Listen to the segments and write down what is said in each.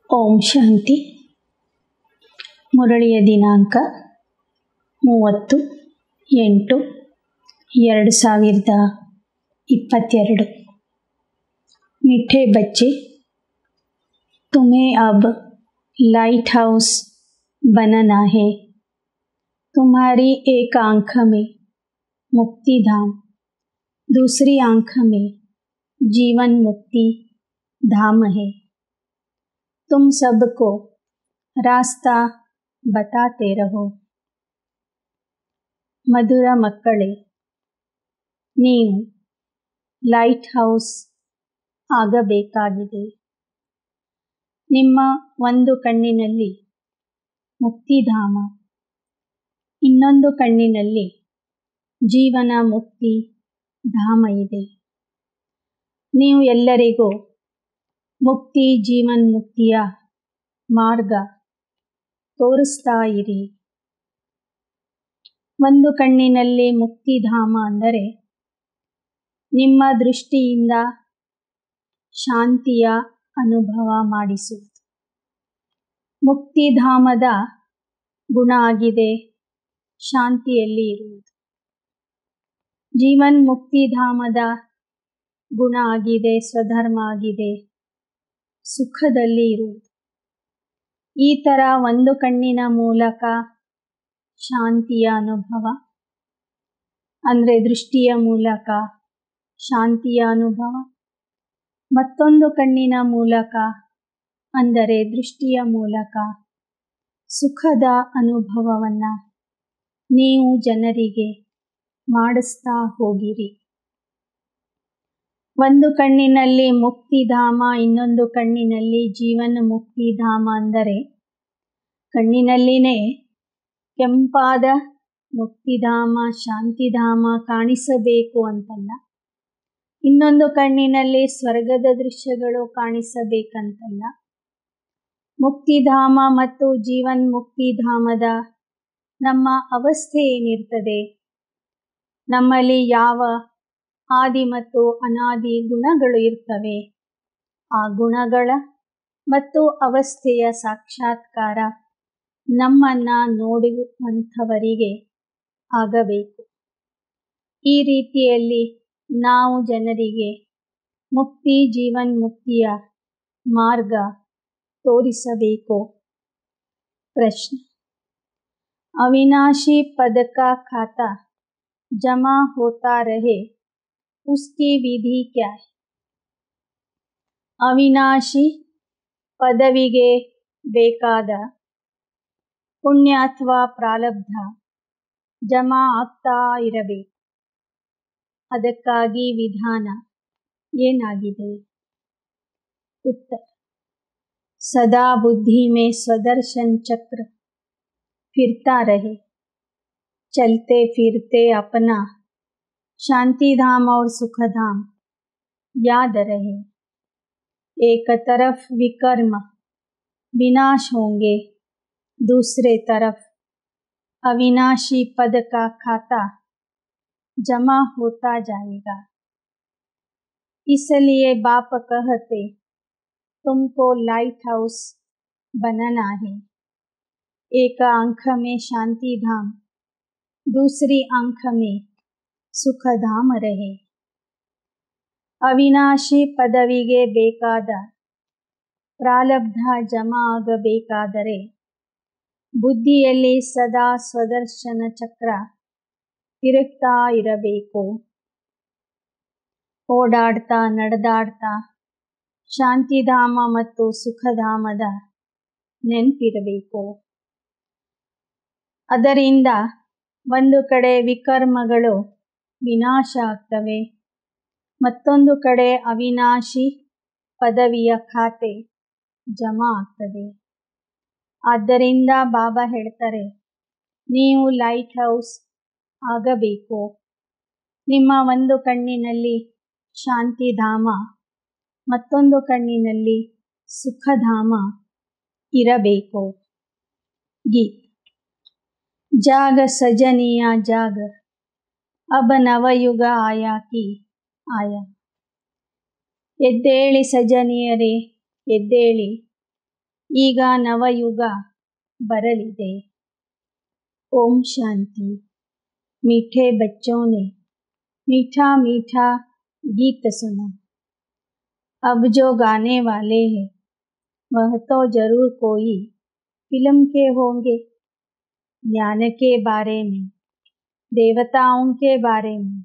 ಓಂ ಶಾಂತಿ. ಮುರಳಿಯ ದಿನಾಂಕ 30/8/2022। मीठे बच्चे, तुम्हें अब लाइट हाउस बनना है। तुम्हारी एक आंख में मुक्ति धाम, दूसरी आंख में जीवन मुक्ति धाम है। तुम सबको रास्ता बताते रहो। ಮಧುರ ಮಕ್ಕಳೇ, ನೀವು ಲೈಟ್ ಹೌಸ್ ಆಗಬೇಕಾಗಿದೆ. ನಿಮ್ಮ ಒಂದು ಕಣ್ಣಿನಲ್ಲಿ ಮುಕ್ತಿಧಾಮ, ಇನ್ನೊಂದು ಕಣ್ಣಿನಲ್ಲಿ ಜೀವನ ಮುಕ್ತಿ ಧಾಮ ಇದೆ. ನೀವು ಎಲ್ಲರಿಗೂ ಮುಕ್ತಿ ಜೀವನ್ಮುಕ್ತಿಯ ಮಾರ್ಗ ತೋರಿಸ್ತಾ ಇರಿ. ಒಂದು ಕಣ್ಣಿನಲ್ಲಿ ಮುಕ್ತಿಧಾಮ ಅಂದರೆ ನಿಮ್ಮ ದೃಷ್ಟಿಯಿಂದ ಶಾಂತಿಯ ಅನುಭವ ಮಾಡಿಸುವುದು. ಮುಕ್ತಿಧಾಮದ ಗುಣ ಆಗಿದೆ ಶಾಂತಿಯಲ್ಲಿ ಇರುವುದು. ಜೀವನ್ ಮುಕ್ತಿಧಾಮದ ಗುಣ ಆಗಿದೆ, ಸ್ವಧರ್ಮ ಆಗಿದೆ, ಸುಖದಲ್ಲಿ ಇರುವುದು. ಈ ಥರ ಒಂದು ಕಣ್ಣಿನ ಮೂಲಕ ಶಾಂತಿಯ ಅನುಭವ ಅಂದರೆ ದೃಷ್ಟಿಯ ಮೂಲಕ ಶಾಂತಿಯ ಅನುಭವ, ಮತ್ತೊಂದು ಕಣ್ಣಿನ ಮೂಲಕ ಅಂದರೆ ದೃಷ್ಟಿಯ ಮೂಲಕ ಸುಖದ ಅನುಭವವನ್ನು ನೀವು ಜನರಿಗೆ ಮಾಡಿಸ್ತಾ ಹೋಗಿರಿ. ಒಂದು ಕಣ್ಣಿನಲ್ಲಿ ಮುಕ್ತಿಧಾಮ, ಇನ್ನೊಂದು ಕಣ್ಣಿನಲ್ಲಿ ಜೀವನ ಮುಕ್ತಿಧಾಮ ಅಂದರೆ ಕಣ್ಣಿನಲ್ಲಿನೇ ಕೆಂಪಾದ ಮುಕ್ತಿಧಾಮ ಶಾಂತಿಧಾಮ ಕಾಣಿಸಬೇಕು ಅಂತಲ್ಲ, ಇನ್ನೊಂದು ಕಣ್ಣಿನಲ್ಲಿ ಸ್ವರ್ಗದ ದೃಶ್ಯಗಳು ಕಾಣಿಸಬೇಕಂತಲ್ಲ. ಮುಕ್ತಿಧಾಮ ಮತ್ತು ಜೀವನ್ ಮುಕ್ತಿಧಾಮದ ನಮ್ಮ ಅವಸ್ಥೆ ಏನಿರ್ತದೆ, ನಮ್ಮಲ್ಲಿ ಯಾವ ಆದಿ ಮತ್ತು ಅನಾದಿ ಗುಣಗಳು ಇರ್ತವೆ, ಆ ಗುಣಗಳ ಮತ್ತು ಅವಸ್ಥೆಯ ಸಾಕ್ಷಾತ್ಕಾರ ನಮ್ಮನ್ನು ನೋಡುವಂಥವರಿಗೆ ಆಗಬೇಕು. ಈ ರೀತಿಯಲ್ಲಿ ನಾವು ಜನರಿಗೆ ಮುಕ್ತಿ ಜೀವನ್ಮುಕ್ತಿಯ ಮಾರ್ಗ ತೋರಿಸಬೇಕು. ಪ್ರಶ್ನೆ: अविनाशी पद का खाता जमा होता रहे, उसकी विधि क्या है? ಅವಿನಾಶಿ ಪದವಿಗೆ ಬೇಕಾದ ಪುಣ್ಯ ಅಥವಾ ಪ್ರಾರಬ್ಧ ಜಮಾ ಆಗ್ತಾ ಇರಬೇಕು. ಅದಕ್ಕಾಗಿ ವಿಧಾನ ಏನಾಗಿದೆ? ಉತ್ತರ: सदा बुद्धि में स्वदर्शन चक्र फिरता रहे, चलते फिरते अपना शांति धाम और सुख धाम याद रहे। एक तरफ विकर्म विनाश होंगे, दूसरे तरफ अविनाशी पद का खाता जमा होता जाएगा। इसलिए बाप कहते तुमको लाइट हाउस बनना है। एक आंख में शांति धाम, दूसरी आंख में सुख धाम रहे। ಅವಿನಾಶಿ ಪದವಿಗೆ ಬೇಕಾದ ಪ್ರಾರಬ್ಧ ಜಮಾ ಆಗಬೇಕಾದರೆ ಬುದ್ಧಿಯಲ್ಲಿ ಸದಾ ಸ್ವದರ್ಶನ ಚಕ್ರ ತಿರುಗ್ತಾ ಇರಬೇಕು. ಓಡಾಡ್ತಾ ನಡೆದಾಡ್ತಾ ಶಾಂತಿಧಾಮ ಮತ್ತು ಸುಖಧಾಮದ ನೆನಪಿರಬೇಕು. ಅದರಿಂದ ಒಂದು ಕಡೆ ವಿಕರ್ಮಗಳು ವಿನಾಶ ಆಗ್ತವೆ, ಮತ್ತೊಂದು ಕಡೆ ಅವಿನಾಶಿ ಪದವಿಯ ಖಾತೆ ಜಮಾ ಆಗ್ತದೆ. ಆದ್ದರಿಂದ ಬಾಬಾ ಹೇಳ್ತಾರೆ, ನೀವು ಲೈಟ್ ಹೌಸ್ ಆಗಬೇಕು. ನಿಮ್ಮ ಒಂದು ಕಣ್ಣಿನಲ್ಲಿ ಶಾಂತಿಧಾಮ, ಮತ್ತೊಂದು ಕಣ್ಣಿನಲ್ಲಿ ಸುಖಧಾಮ ಇರಬೇಕು. ಗೀತ್: ಜಾಗ ಸಜನಿಯ ಜಾಗ, ಅಬ ನವಯುಗ ಆಯಾ ಕಿ ಆಯಾ. ಎದ್ದೇಳಿ ಸಜನಿಯರೇ ಎದ್ದೇಳಿ, ಈಗ ನವಯುಗ बरलिदे। ओम शांति। मीठे बच्चों ने मीठा मीठा गीत सुना। अब जो गाने वाले हैं वह तो जरूर कोई फिल्म के होंगे। ज्ञान के बारे में, देवताओं के बारे में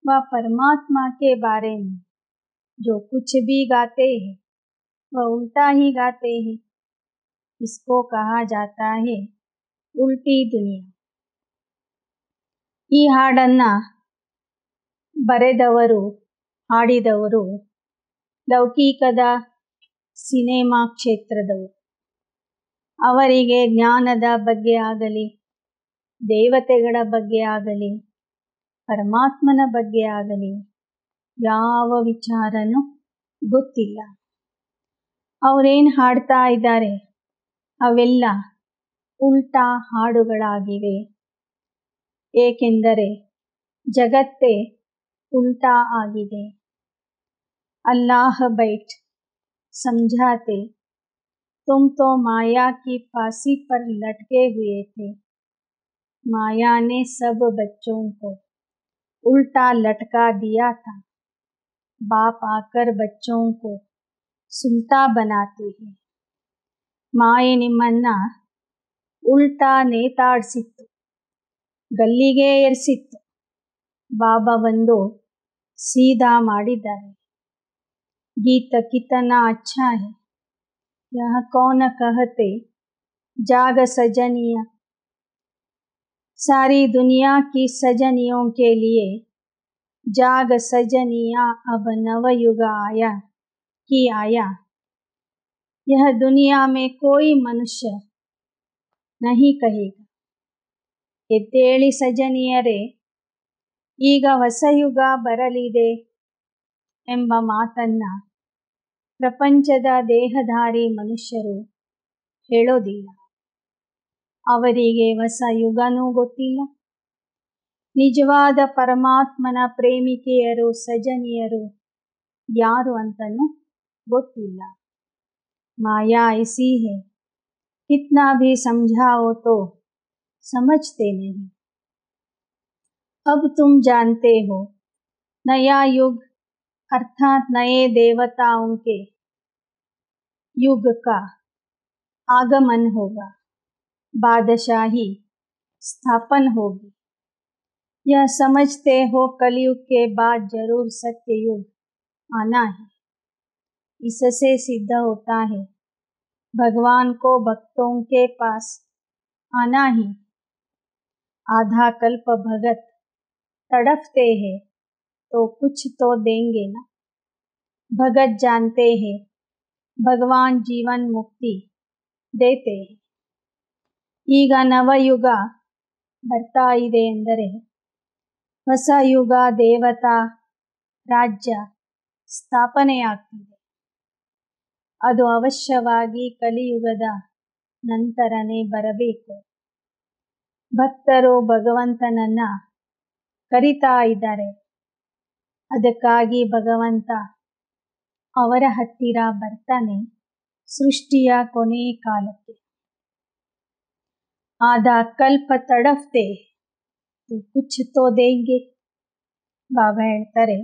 व परमात्मा के बारे में जो कुछ भी गाते हैं वह उल्टा ही गाते हैं। इसको कहा जाता है उल्टी दुनिया। ಈ ಹಾಡನ್ನ ಬರೆದವರು, ಹಾಡಿದವರು ಲೌಕಿಕದ ಸಿನೆಮಾ ಕ್ಷೇತ್ರದವರು. ಅವರಿಗೆ ಜ್ಞಾನದ ಬಗ್ಗೆ ಆಗಲಿ, ದೇವತೆಗಳ ಬಗ್ಗೆ ಆಗಲಿ, ಪರಮಾತ್ಮನ ಬಗ್ಗೆ ಆಗಲಿ ಯಾವ ವಿಚಾರನೂ ಗೊತ್ತಿಲ್ಲ. ಅವರೇನು ಹಾಡ್ತಾ ಇದ್ದಾರೆ ಅವೆಲ್ಲ ಉಲ್ಟಾ ಹಾಡುಗಳಾಗಿವೆ. ಏಕೆಂದರೆ ಜಗತ್ತೇ उल्टा आಗಿದೆ। अल्लाह बैठ समझाते, तुम तो माया की फांसी पर लटके हुए थे। माया ने सब बच्चों को उल्टा लटका दिया था। बाप आकर बच्चों को सुल्ता बनाते हैं। माए ನಿಮ್ಮನ್ನ ಉಲ್ಟಾ ನೇತಾಡ್ಸಿತ್ತು, ಗಲ್ಲಿಗೆ ಏರಿಸಿತ್ತು. ಬಾಬಾ ಬಂದು सीधा ಮಾಡಿದ್ದಾರೆ। गीत कितना अच्छा है, यह कौन कहते जाग सजनिया। सारी दुनिया की सजनियों के लिए जाग सजनिया, अब नवयुग आया कि आया। यह दुनिया में कोई मनुष्य नहीं कहेगा ಎದ್ದೇಳಿ ಸಜನಿಯರೇ, ಈಗ ಹೊಸ ಯುಗ ಬರಲಿದೆ ಎಂಬ ಮಾತನ್ನ ಪ್ರಪಂಚದ ದೇಹಧಾರಿ ಮನುಷ್ಯರು ಹೇಳೋದಿಲ್ಲ. ಅವರಿಗೆ ಹೊಸ ಯುಗನೂ ಗೊತ್ತಿಲ್ಲ, ನಿಜವಾದ ಪರಮಾತ್ಮನ ಪ್ರೇಮಿಕೆಯರು ಸಜನಿಯರು ಯಾರು ಅಂತನೂ ಗೊತ್ತಿಲ್ಲ. माया ऐसी है, कितना भी समझाओ तो समझते नहीं। अब तुम जानते हो नया युग अर्थात नए देवताओं के युग का आगमन होगा, बादशाही स्थापन होगी। यह समझते हो कलयुग के बाद जरूर सत्य युग आना है। इससे सिद्ध होता है भगवान को भक्तों के पास आना ही। आधा कल्प भगत तड़पते हैं तो कुछ तो देंगे ना। भगत जानते हैं भगवान जीवन मुक्ति देते हैं। ಈಗ ನವಯುಗ ಬರ್ತಾ ಇದೆ ಎಂದರೆ ಹೊಸ ಯುಗ ದೇವತಾ ರಾಜ್ಯ ಸ್ಥಾಪನೆಯಾಗ್ತಿದೆ. ಅದು ಅವಶ್ಯವಾಗಿ ಕಲಿಯುಗದ ನಂತರನೇ ಬರಬೇಕು. ಭಕ್ತರು ಭಗವಂತನನ್ನ ಕರೀತಾ ಇದ್ದಾರೆ. ಅದಕ್ಕಾಗಿ ಭಗವಂತ ಅವರ ಹತ್ತಿರ ಬರ್ತಾನೆ ಸೃಷ್ಟಿಯ ಕೊನೆ ಕಾಲಕ್ಕೆ. ಆಧಾ ಕಲ್ಪ ತಡಫ್ತೆ तो कुछ तो देंगे। ಬಾಬಾ ಹೇಳ್ತಾರೆ,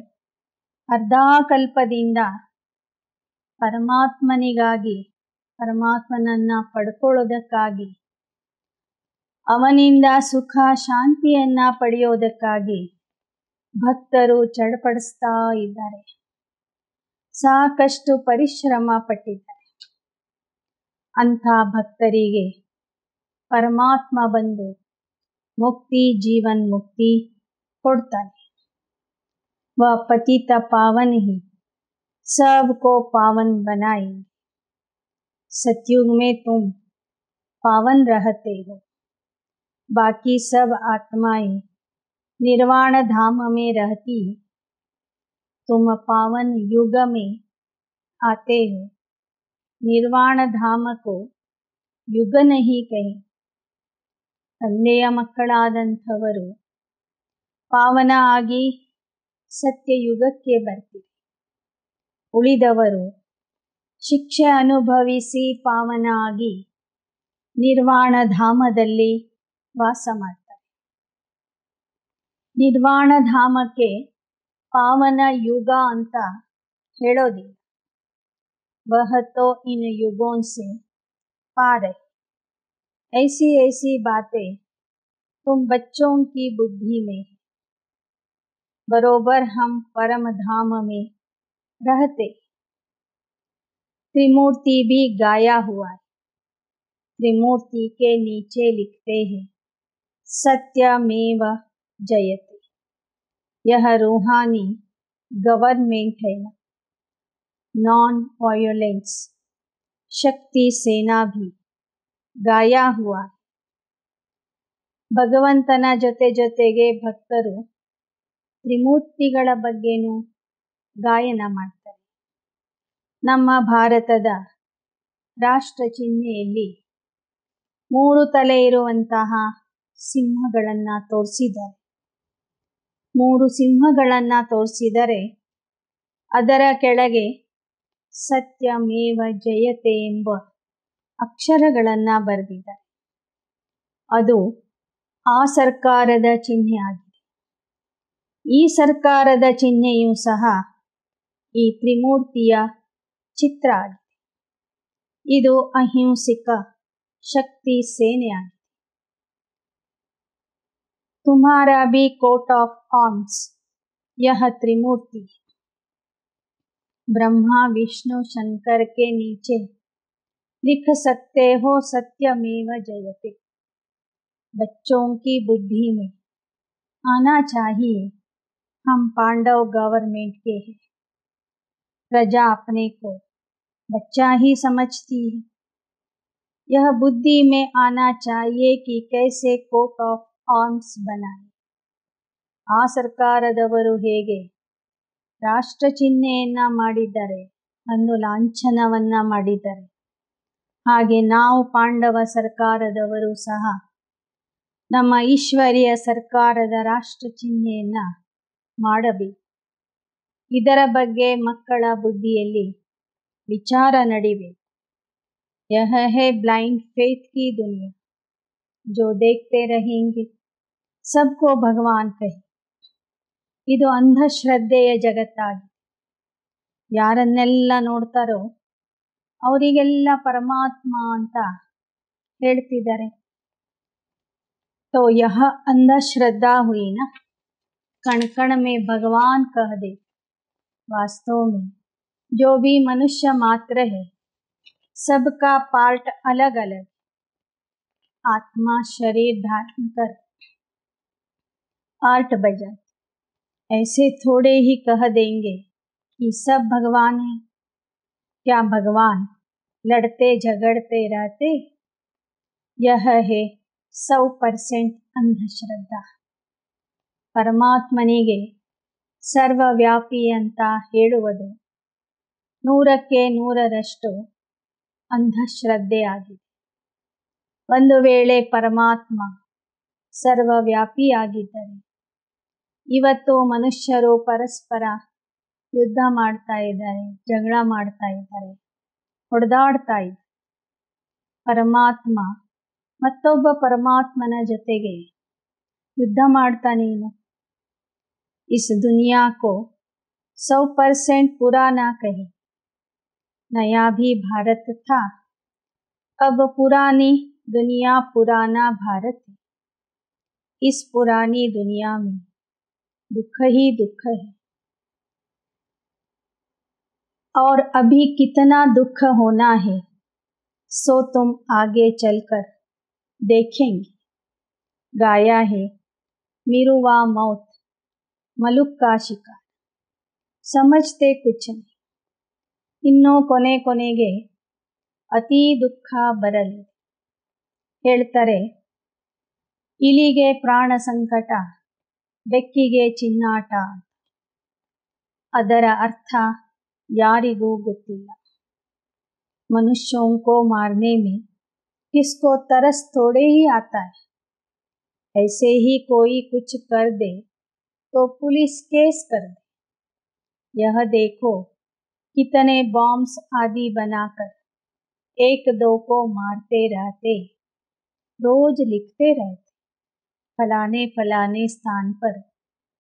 ಅರ್ಧ ಕಲ್ಪದಿಂದ ಪರಮಾತ್ಮನಿಗಾಗಿ, ಪರಮಾತ್ಮನನ್ನ ಪಡ್ಕೊಳ್ಳೋದಕ್ಕಾಗಿ, ಅವನಿಂದ ಸುಖ ಶಾಂತಿಯನ್ನ ಪಡೆಯೋದಕ್ಕಾಗಿ ಭಕ್ತರು ಚಡಪಡಿಸ್ತಾ ಇದ್ದಾರೆ. ಸಾಕಷ್ಟು ಪರಿಶ್ರಮ ಪಟ್ಟಿದ್ದಾರೆ. ಅಂಥ ಭಕ್ತರಿಗೆ ಪರಮಾತ್ಮ ಬಂದು ಮುಕ್ತಿ, ಜೀವನ್ ಮುಕ್ತಿ ಕೊಡ್ತಾನೆ. वह पतित पावन ही सबको पावन बनाएंगे। सतयुग में तुम पावन रहते हो, बाकी सब आत्माएं निर्वाण धाम में रहती है। तुम पावन युग में आते हो। निर्वाण धाम को युग नहीं कहे. ತಂದೆಯ ಮಕ್ಕಳಾದಂಥವರು ಪಾವನ ಆಗಿ ಸತ್ಯಯುಗಕ್ಕೆ ಬರ್ತೀರಿ. ಉಳಿದವರು ಶಿಕ್ಷೆ ಅನುಭವಿಸಿ ಪಾವನ ಆಗಿ ನಿರ್ವಾಣ ಧಾಮದಲ್ಲಿ ವಾಸ ಮಾಡ್ತಾರೆ. ನಿರ್ವಾಣ ಧಾಮಕ್ಕೆ ಪಾವನ ಯುಗ ಅಂತ ಹೇಳೋದಿಲ್ಲ. वह तो इन युगों से पार है. ऐसी ऐसी बातें तुम बच्चों की बुद्धि में है. बरोबर हम परम धाम में रहते. त्रिमूर्ति भी गाया हुआ है. त्रिमूर्ति के नीचे लिखते हैं सत्यमेव जयते. यह रूहानी गवर्नमेंट है ना. नॉन वायोलेंस शक्ति सेना भी गाया हुआ है. ಭಗವಂತನ ಜೊತೆಗೆ ಭಕ್ತರು ತ್ರಿಮೂರ್ತಿಗಳ ಬಗ್ಗೆನೂ ಗಾಯನ ಮಾಡ್ತಾರೆ. ನಮ್ಮ ಭಾರತದ ರಾಷ್ಟ್ರ ಚಿಹ್ನೆಯಲ್ಲಿ 3 ತಲೆ ಇರುವಂತಹ ಸಿಂಹಗಳನ್ನು ತೋರಿಸಿದ್ದಾರೆ. 3 ಸಿಂಹಗಳನ್ನು ತೋರಿಸಿದರೆ ಅದರ ಕೆಳಗೆ ಸತ್ಯಮೇವ ಜಯತೆ ಎಂಬ ಅಕ್ಷರಗಳನ್ನು ಬರೆದಿದ್ದಾರೆ. ಅದು ಆ ಸರ್ಕಾರದ ಚಿಹ್ನೆ ಆಗಿದೆ. ಈ ಸರ್ಕಾರದ ಚಿಹ್ನೆಯೂ ಸಹ ಈ ತ್ರಿಮೂರ್ತಿಯ ಚಿತ್ರ ಆಗಿದೆ. ಇದು ಅಹಿಂಸಕ ಶಕ್ತಿ ಸೇನೆಯಾಗಿದೆ. तुम्हारा भी कोट ऑफ आर्म्स यह त्रिमूर्ति है. ब्रह्मा विष्णु शंकर के नीचे लिख सकते हो सत्यमेव जयते. बच्चों की बुद्धि में आना चाहिए हम पांडव गवर्नमेंट के हैं. प्रजा अपने को बच्चा ही समझती है. यह बुद्धि में आना चाहिए कि कैसे कोट ऑफ आर्म्स बनाए. ಆ ಸರ್ಕಾರದವರು ಹೇಗೆ ರಾಷ್ಟ್ರ ಚಿಹ್ನೆಯನ್ನ ಮಾಡಿದ್ದಾರೆ, ಒಂದು ಲಾಂಛನವನ್ನ ಮಾಡಿದ್ದಾರೆ, ಹಾಗೆ ನಾವು ಪಾಂಡವ ಸರ್ಕಾರದವರು ಸಹ ನಮ್ಮ ಈಶ್ವರಿಯ ಸರ್ಕಾರದ ರಾಷ್ಟ್ರ ಚಿಹ್ನೆಯನ್ನ ಮಾಡಬೇಕು. ಇದರ ಬಗ್ಗೆ ಮಕ್ಕಳ ಬುದ್ಧಿಯಲ್ಲಿ ವಿಚಾರ ನಡಿಬೇಕು. यह है ब्लाइंड फेथ की दुनिया जो देखते रहेंगे सबको भगवान कहे. ಇದು ಅಂಧಶ್ರದ್ಧೆಯ ಜಗತ್ತಾಗಿದೆ. ಯಾರನ್ನೆಲ್ಲ ನೋಡ್ತಾರೋ ಅವರಿಗೆಲ್ಲ ಪರಮಾತ್ಮ ಅಂತ ಹೇಳ್ತಿದ್ದಾರೆ. तो यह अंधश्रद्धा हुई ना. कण कण में भगवान कह दे. वास्तव में जो भी मनुष्य मात्र है सबका पार्ट अलग अलग. आत्मा शरीर धारण कर पार्ट बजा. ऐसे थोड़े ही कह देंगे कि सब भगवान है. क्या भगवान लड़ते झगड़ते रहते? यह है 100% अंधश्रद्धा. ಪರಮಾತ್ಮನಿಗೆ ಸರ್ವವ್ಯಾಪಿ ಅಂತ ಹೇಳುವುದು 100ಕ್ಕೆ 100ರಷ್ಟು ಅಂಧಶ್ರದ್ಧೆ ಆಗಿದೆ. ಒಂದು ವೇಳೆ ಪರಮಾತ್ಮ ಸರ್ವವ್ಯಾಪಿಯಾಗಿದ್ದರೆ ಇವತ್ತು ಮನುಷ್ಯರು ಪರಸ್ಪರ ಯುದ್ಧ ಮಾಡ್ತಾ ಇದ್ದಾರೆ, ಜಗಳ ಮಾಡ್ತಾ ಇದ್ದಾರೆ, ಹೊಡೆದಾಡ್ತಾ ಇದ್ದಾರೆ. ಪರಮಾತ್ಮ ಮತ್ತೊಬ್ಬ ಪರಮಾತ್ಮನ ಜೊತೆಗೆ ಯುದ್ಧ ಮಾಡ್ತಾನೇನು? इस दुनिया को 100% पुराना कहे. नया भी भारत था, अब पुरानी दुनिया पुराना भारत है. इस पुरानी दुनिया में दुख ही दुख है और अभी कितना दुख होना है सो तुम आगे चलकर देखेंगे. गाया है मीरुवा मौत मलुक का शिकार. समझते कुछ नहीं. ಇನ್ನು ಕೊನೆಗೆ ಅತಿ ದುಃಖ ಬರಲಿ. ಹೇಳ್ತಾರೆ ಇಲಿಗೆ ಪ್ರಾಣ ಸಂಕಟ, ಬೆಕ್ಕಿಗೆ ಚಿನ್ನಾಟ. ಅದರ ಅರ್ಥ ಯಾರಿಗೂ ಗೊತ್ತಿಲ್ಲ. मनुष्यों को मारने में किसको तरस थोड़े ही आता है. ऐसे ही कोई कुछ कर दे तो पुलिस केस कर दे. यह देखो कितने बॉम्ब्स आदि बनाकर एक दो को मारते रहते, रोज लिखते रहते, फलाने फलाने स्थान पर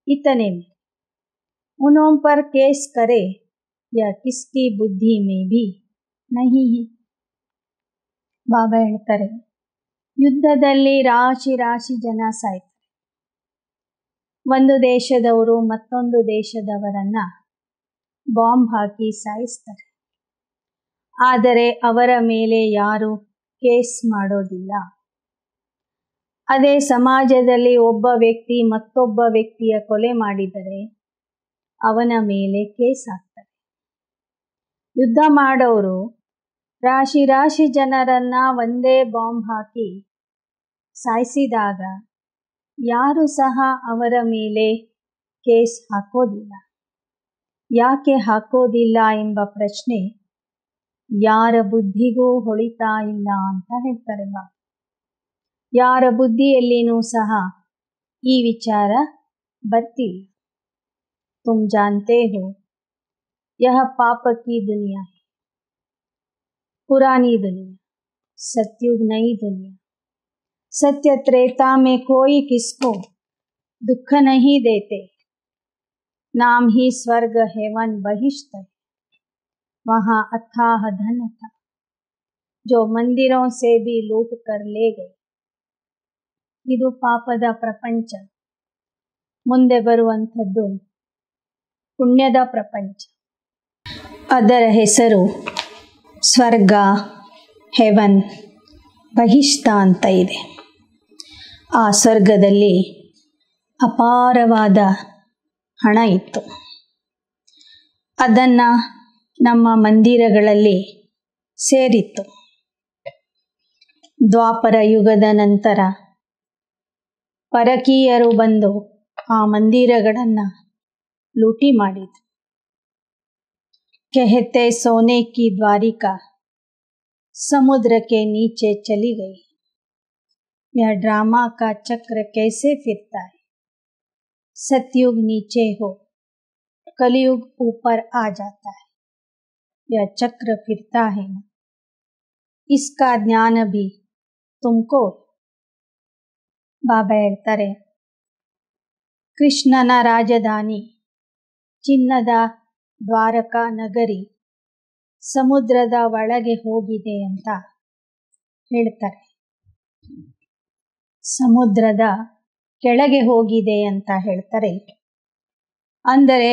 इतने में। उन्हों पर केस करे यह किसकी बुद्धि में भी नहीं है। ಬಾಬಾ ಹೇಳ್ತಾರೆ, ಯುದ್ಧದಲ್ಲಿ ರಾಶಿ ರಾಶಿ ಜನ ಸಾಯ್ತಾರೆ. ಒಂದು ದೇಶದವರು ಮತ್ತೊಂದು ದೇಶದವರನ್ನ ಬಾಂಬ್ ಹಾಕಿ ಸಾಯಿಸ್ತಾರೆ. ಆದರೆ ಅವರ ಮೇಲೆ ಯಾರು ಕೇಸ್ ಮಾಡೋದಿಲ್ಲ. ಅದೇ ಸಮಾಜದಲ್ಲಿ ಒಬ್ಬ ವ್ಯಕ್ತಿ ಮತ್ತೊಬ್ಬ ವ್ಯಕ್ತಿಯ ಕೊಲೆ ಮಾಡಿದರೆ ಅವನ ಮೇಲೆ ಕೇಸ್ ಹಾಕ್ತಾರೆ. ಯುದ್ಧ ಮಾಡೋರು ರಾಶಿ ರಾಶಿ ಜನರನ್ನ ಒಂದೇ ಬಾಂಬ್ ಹಾಕಿ ಸಾಯಿಸಿದಾಗ ಯಾರು ಸಹ ಅವರ ಮೇಲೆ ಕೇಸ್ ಹಾಕೋದಿಲ್ಲ. ಯಾಕೆ ಹಾಕೋದಿಲ್ಲ ಎಂಬ ಪ್ರಶ್ನೆ ಯಾರ ಬುದ್ಧಿಗೂ ಹೊಳಿತಾ ಇಲ್ಲ ಅಂತ ಹೇಳ್ತಾರೆ ಬಾಬಾ. ಯಾರ ಬುದ್ಧಿಯಲ್ಲಿನೂ ಸಹ ಈ ವಿಚಾರ ಬರ್ತಿಲ್ಲ. ತುಮ್ ಜಾನ್ತೆ ಹೋ ಯಹ ಪಾಪ ಕಿ ದುನಿಯಾ ಹೈ, पुरानी दुनिया, सत्युग नई दुनिया. सत्य त्रेता में कोई किसको दुख नहीं देते. नाम ही स्वर्ग हेवन बहिष्ट है, वहाँ अथाह धन था जो मंदिरों से भी लूट कर ले गए. ಇದು ಪಾಪದ ಪ್ರಪಂಚ. ಮುಂದೆ ಬರುವಂಥದ್ದು ಪುಣ್ಯದ ಪ್ರಪಂಚ. ಅದರ ಹೆಸರು ಸ್ವರ್ಗ, ಹೆವನ್, ಬಹಿಷ್ಠ ಅಂತ ಇದೆ. ಆ ಸ್ವರ್ಗದಲ್ಲಿ ಅಪಾರವಾದ ಹಣ ಇತ್ತು. ಅದನ್ನು ನಮ್ಮ ಮಂದಿರಗಳಲ್ಲಿ ಸೇರಿತ್ತು. ದ್ವಾಪರ ಯುಗದ ನಂತರ ಪರಕೀಯರು ಬಂದು ಆ ಮಂದಿರಗಳನ್ನು ಲೂಟಿ ಮಾಡಿದರು. कहते सोने की द्वारिका समुद्र के नीचे चली गई. यह ड्रामा का चक्र कैसे फिरता है. सतयुग नीचे हो, कलयुग ऊपर आ जाता है. यह चक्र फिरता है ना, इसका ज्ञान भी तुमको. ಬಾಬಾ ಹೇಳ್ತಾರೆ, ಕೃಷ್ಣನ ರಾಜಧಾನಿ ಚಿನ್ನದ ದ್ವಾರಕಾ ನಗರಿ ಸಮುದ್ರದ ಒಳಗೆ ಹೋಗಿದೆ ಅಂತ ಹೇಳ್ತಾರೆ. ಸಮುದ್ರದ ಕೆಳಗೆ ಹೋಗಿದೆ ಅಂತ ಹೇಳ್ತಾರೆ. ಅಂದರೆ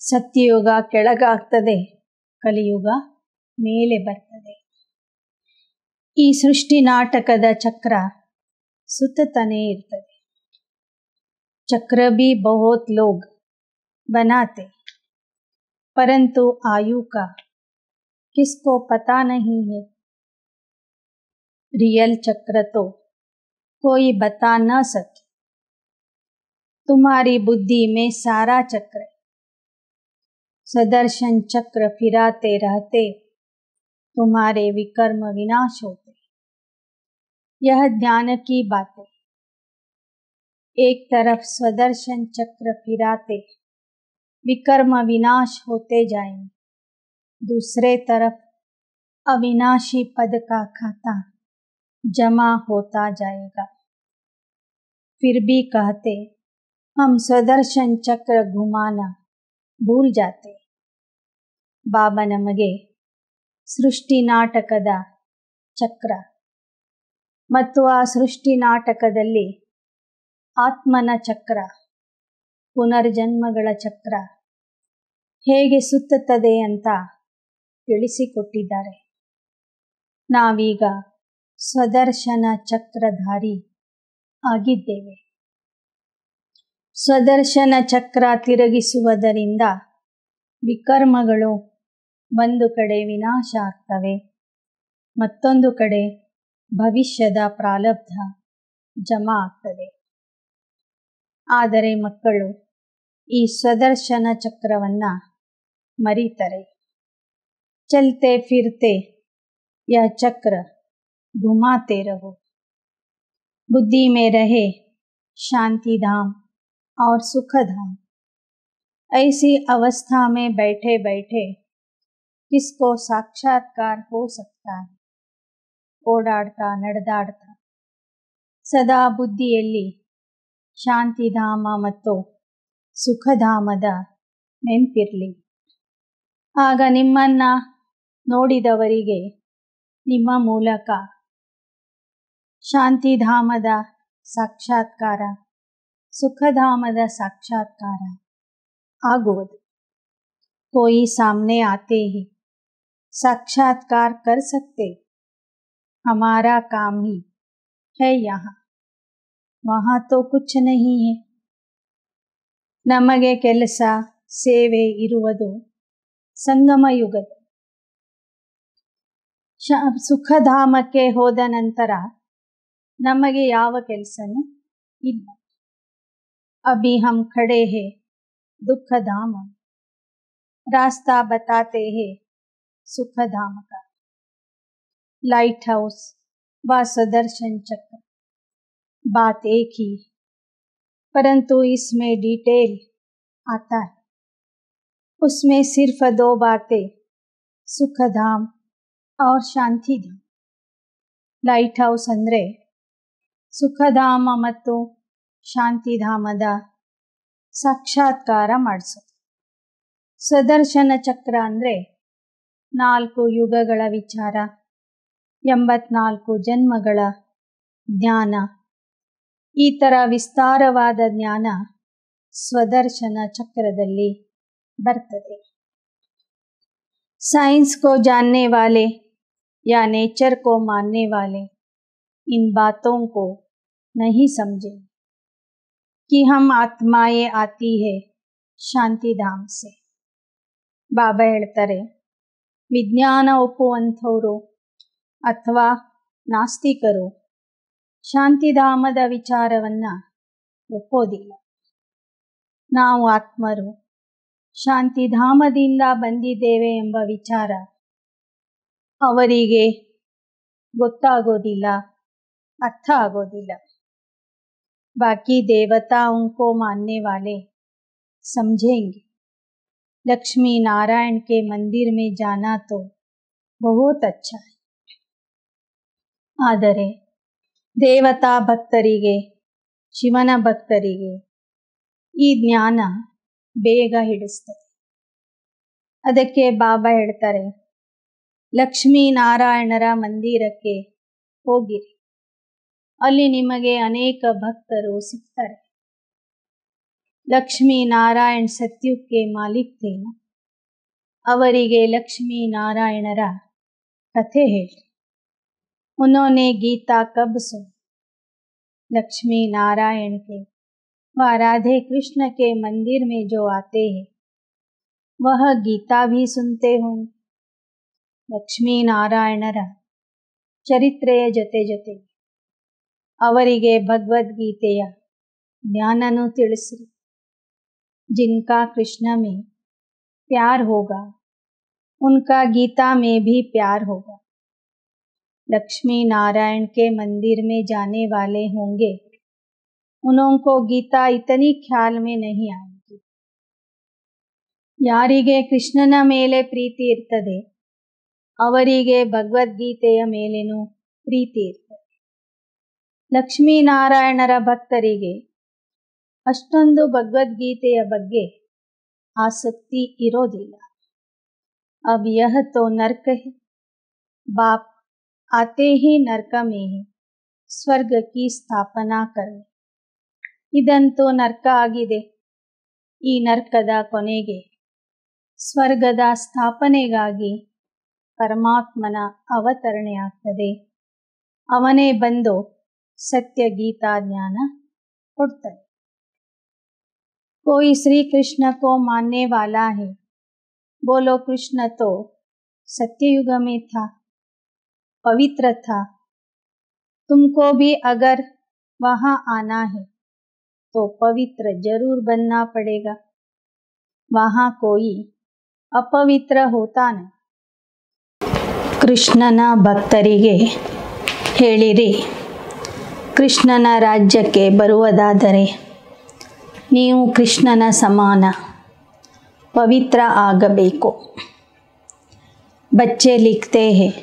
ಸತ್ಯಯುಗ ಕೆಳಗಾಗ್ತದೆ, ಕಲಿಯುಗ ಮೇಲೆ ಬರ್ತದೆ. ಈ ಸೃಷ್ಟಿ ನಾಟಕದ ಚಕ್ರ ಸುತ್ತತಾನೇ ಇರ್ತದೆ. ಚಕ್ರ भी बहुत लोग बनाते, परंतु आयु का किसको पता नहीं है. रियल चक्र तो कोई बता न सके. तुम्हारी बुद्धि में सारा चक्र है. सदर्शन चक्र फिराते रहते तुम्हारे विकर्म विनाश होते. यह ध्यान की बातें. एक तरफ स्वदर्शन चक्र फिराते विकर्म विनाश होते जाएंगे, दूसरे तरफ अविनाशी पद का खाता जमा होता जाएगा. फिर भी कहते हम स्वदर्शन चक्र घुमाना भूल जाते. ಬಾಬಾ ನಮಗೆ ಸೃಷ್ಟಿ ನಾಟಕದ ಚಕ್ರ ಮತ್ತು ಆ ಸೃಷ್ಟಿ ನಾಟಕದಲ್ಲಿ ಆತ್ಮನ ಚಕ್ರ, ಪುನರ್ಜನ್ಮಗಳ ಚಕ್ರ ಹೇಗೆ ಸುತ್ತುತ್ತದೆ ಅಂತ ತಿಳಿಸಿಕೊಟ್ಟಿದ್ದಾರೆ. ನಾವೀಗ ಸ್ವದರ್ಶನ ಚಕ್ರಧಾರಿ ಆಗಿದ್ದೇವೆ. ಸ್ವದರ್ಶನ ಚಕ್ರ ತಿರುಗಿಸುವುದರಿಂದ ವಿಕರ್ಮಗಳು ಒಂದು ಕಡೆ ವಿನಾಶ ಆಗ್ತವೆ, ಮತ್ತೊಂದು ಕಡೆ ಭವಿಷ್ಯದ ಪ್ರಾರಬ್ಧ ಜಮಾ ಆಗ್ತದೆ. ಆದರೆ ಮಕ್ಕಳು ಈ ಸ್ವದರ್ಶನ ಚಕ್ರವನ್ನು ಮರೀತಾರೆ. ಚಲ್ತೆ ಫಿರ್ತೆ यह चक्र घुमाते रहो. बुद्धि में रहे शांति धाम और सुख धाम. ऐसी अवस्था में बैठे बैठे किसको साक्षात्कार हो सकता है? ಓಡಾಡ್ತಾ ನಡೆದಾಡ್ತಾ ಸದಾ ಬುದ್ಧಿಯಲ್ಲಿ ಶಾಂತಿಧಾಮ ಮತ್ತು ಸುಖಧಾಮದ ನೆನಪಿರಲಿ. ಆಗ ನಿಮ್ಮನ್ನ ನೋಡಿದವರಿಗೆ ನಿಮ್ಮ ಮೂಲಕ ಶಾಂತಿಧಾಮದ ಸಾಕ್ಷಾತ್ಕಾರ, ಸುಖಧಾಮದ ಸಾಕ್ಷಾತ್ಕಾರ ಆಗುವುದು. कोई सामने आते ही साक्षात्कार कर सकते, हमारा काम ही है यहाँ, वहाँ तो कुछ नहीं है. ನಮಗೆ ಕೆಲಸ ಸೇವೆ ಇರುವುದು ಸಂಗಮ ಯುಗದ. ಸುಖಧಾಮಕ್ಕೆ ಹೋದ ನಂತರ ನಮಗೆ ಯಾವ ಕೆಲಸನೂ ಇಲ್ಲ. ಅಭಿ ಹಮ್ ಖಡೆ ಹೇ ದುಃಖಧಾಮ, रास्ता बताते हैं सुखधाम का. लाइट हाउस व सुदर्शन चक्र बात एक ही, परंतु इसमें डिटेल आता है. उसमें सिर्फ 2 बातें, सुखधाम और शांतिधाम. लाइट हाउस ಅಂದರೆ ಸುಖಧಾಮ ಮತ್ತು ಶಾಂತಿಧಾಮದ ಸಾಕ್ಷಾತ್ಕಾರ ಮಾಡಿಸೋದು. ಸುದರ್ಶನ ಚಕ್ರ ಅಂದರೆ 4 ಯುಗಗಳ ವಿಚಾರ, 84 ಜನ್ಮಗಳ ಜ್ಞಾನ. ಈ ಥರ ವಿಸ್ತಾರವಾದ ಜ್ಞಾನ ಸ್ವದರ್ಶನ ಚಕ್ರದಲ್ಲಿ ಬರ್ತದೆ. साइंस को जानने वाले या नेचर को मानने वाले इन बातों को नहीं समझे कि हम आत्माएं आती है ಶಾಂತಿಧಾಮ से. ಬಾಬಾ ಹೇಳ್ತಾರೆ, ವಿಜ್ಞಾನ ಒಪ್ಪುವಂಥವರು ಅಥವಾ ನಾಸ್ತಿಕರು ಶಾಂತಿಧಾಮದ ವಿಚಾರವನ್ನು ಒಪ್ಪೋದಿಲ್ಲ. ನಾವು ಆತ್ಮರು ಶಾಂತಿಧಾಮದಿಂದ ಬಂದಿದ್ದೇವೆ ಎಂಬ ವಿಚಾರ ಅವರಿಗೆ ಗೊತ್ತಾಗೋದಿಲ್ಲ, ಅರ್ಥ ಆಗೋದಿಲ್ಲ. ಬಾಕಿ ದೇವತಾ ಉनको मानने वाले समझेंगे. लक्ष्मी नारायण के मंदिर में जाना तो बहुत अच्छा है. ಆದರೆ ದೇವತಾ ಭಕ್ತರಿಗೆ, ಶಿವನ ಭಕ್ತರಿಗೆ ಈ ಜ್ಞಾನ ಬೇಗ ಹಿಡಿಸ್ತದೆ. ಅದಕ್ಕೆ ಬಾಬಾ ಹೇಳ್ತಾರೆ, ಲಕ್ಷ್ಮೀ ನಾರಾಯಣರ ಮಂದಿರಕ್ಕೆ ಹೋಗಿರಿ, ಅಲ್ಲಿ ನಿಮಗೆ ಅನೇಕ ಭಕ್ತರು ಸಿಗ್ತಾರೆ. ಲಕ್ಷ್ಮೀ ನಾರಾಯಣ ಸತ್ಯುಕ್ಕೆ ಮಾಲೀಕ್ थे ना, ಅವರಿಗೆ ಲಕ್ಷ್ಮೀ ನಾರಾಯಣರ ಕಥೆ ಹೇಳಿ. उन्होंने गीता कब सुनी? लक्ष्मी नारायण के व राधे कृष्ण के मंदिर में जो आते हैं वह गीता भी सुनते होंगे. ಲಕ್ಷ್ಮೀ ನಾರಾಯಣರ ಚರಿತ್ರೆಯ ಜೊತೆ ಜೊತೆಗೆ ಅವರಿಗೆ ಭಗವದ್ಗೀತೆಯ ಜ್ಞಾನನೂ ತಿಳಿಸ್ರಿ. जिनका कृष्ण में प्यार होगा उनका गीता में भी प्यार होगा. लक्ष्मी नारायण के मंदिर में जाने वाले होंगे, उनको गीता इतनी ख्याल में नहीं आएगी. ಯಾರಿಗೆ ಕೃಷ್ಣನ ಮೇಲೆ ಪ್ರೀತಿ ಇರ್ತದೆ ಅವರಿಗೆ ಭಗವದ್ಗೀತೆಯ ಮೇಲೇನೂ ಪ್ರೀತಿ ಇರ್ತದೆ. ಲಕ್ಷ್ಮೀನಾರಾಯಣರ ಭಕ್ತರಿಗೆ ಅಷ್ಟೊಂದು ಭಗವದ್ಗೀತೆಯ ಬಗ್ಗೆ ಆಸಕ್ತಿ ಇರೋದಿಲ್ಲ. अब यह तो नर्क है, बाप आते ही नर्क में ही ಸ್ವರ್ಗ की ಸ್ಥಾಪನಾ करने. ಇದಂತೂ ನರ್ಕ ಆಗಿದೆ. ಈ ನರ್ಕದ ಕೊನೆಗೆ ಸ್ವರ್ಗದ ಸ್ಥಾಪನೆಗಾಗಿ ಪರಮಾತ್ಮನ ಅವತರಣೆ ಆಗ್ತದೆ. ಅವನೇ ಬಂದು ಸತ್ಯ ಗೀತಾ ಜ್ಞಾನ ಕೊಡ್ತಾನೆ. कोई श्री कृष्ण को मानने वाला है, बोलो कृष्ण तो सत्ययुग में था, पवित्र था. तुमको भी अगर वहाँ आना है तो पवित्र जरूर बनना पड़ेगा. वहाँ कोई अपवित्र होता नहीं. ಕೃಷ್ಣನ ಭಕ್ತರಿಗೆ ಹೇಳಿರಿ, ಕೃಷ್ಣನ ರಾಜ್ಯಕ್ಕೆ ಬರುವುದಾದರೆ ನೀವು ಕೃಷ್ಣನ ಸಮಾನ ಪವಿತ್ರ ಆಗಬೇಕು. बच्चे लिखते हैं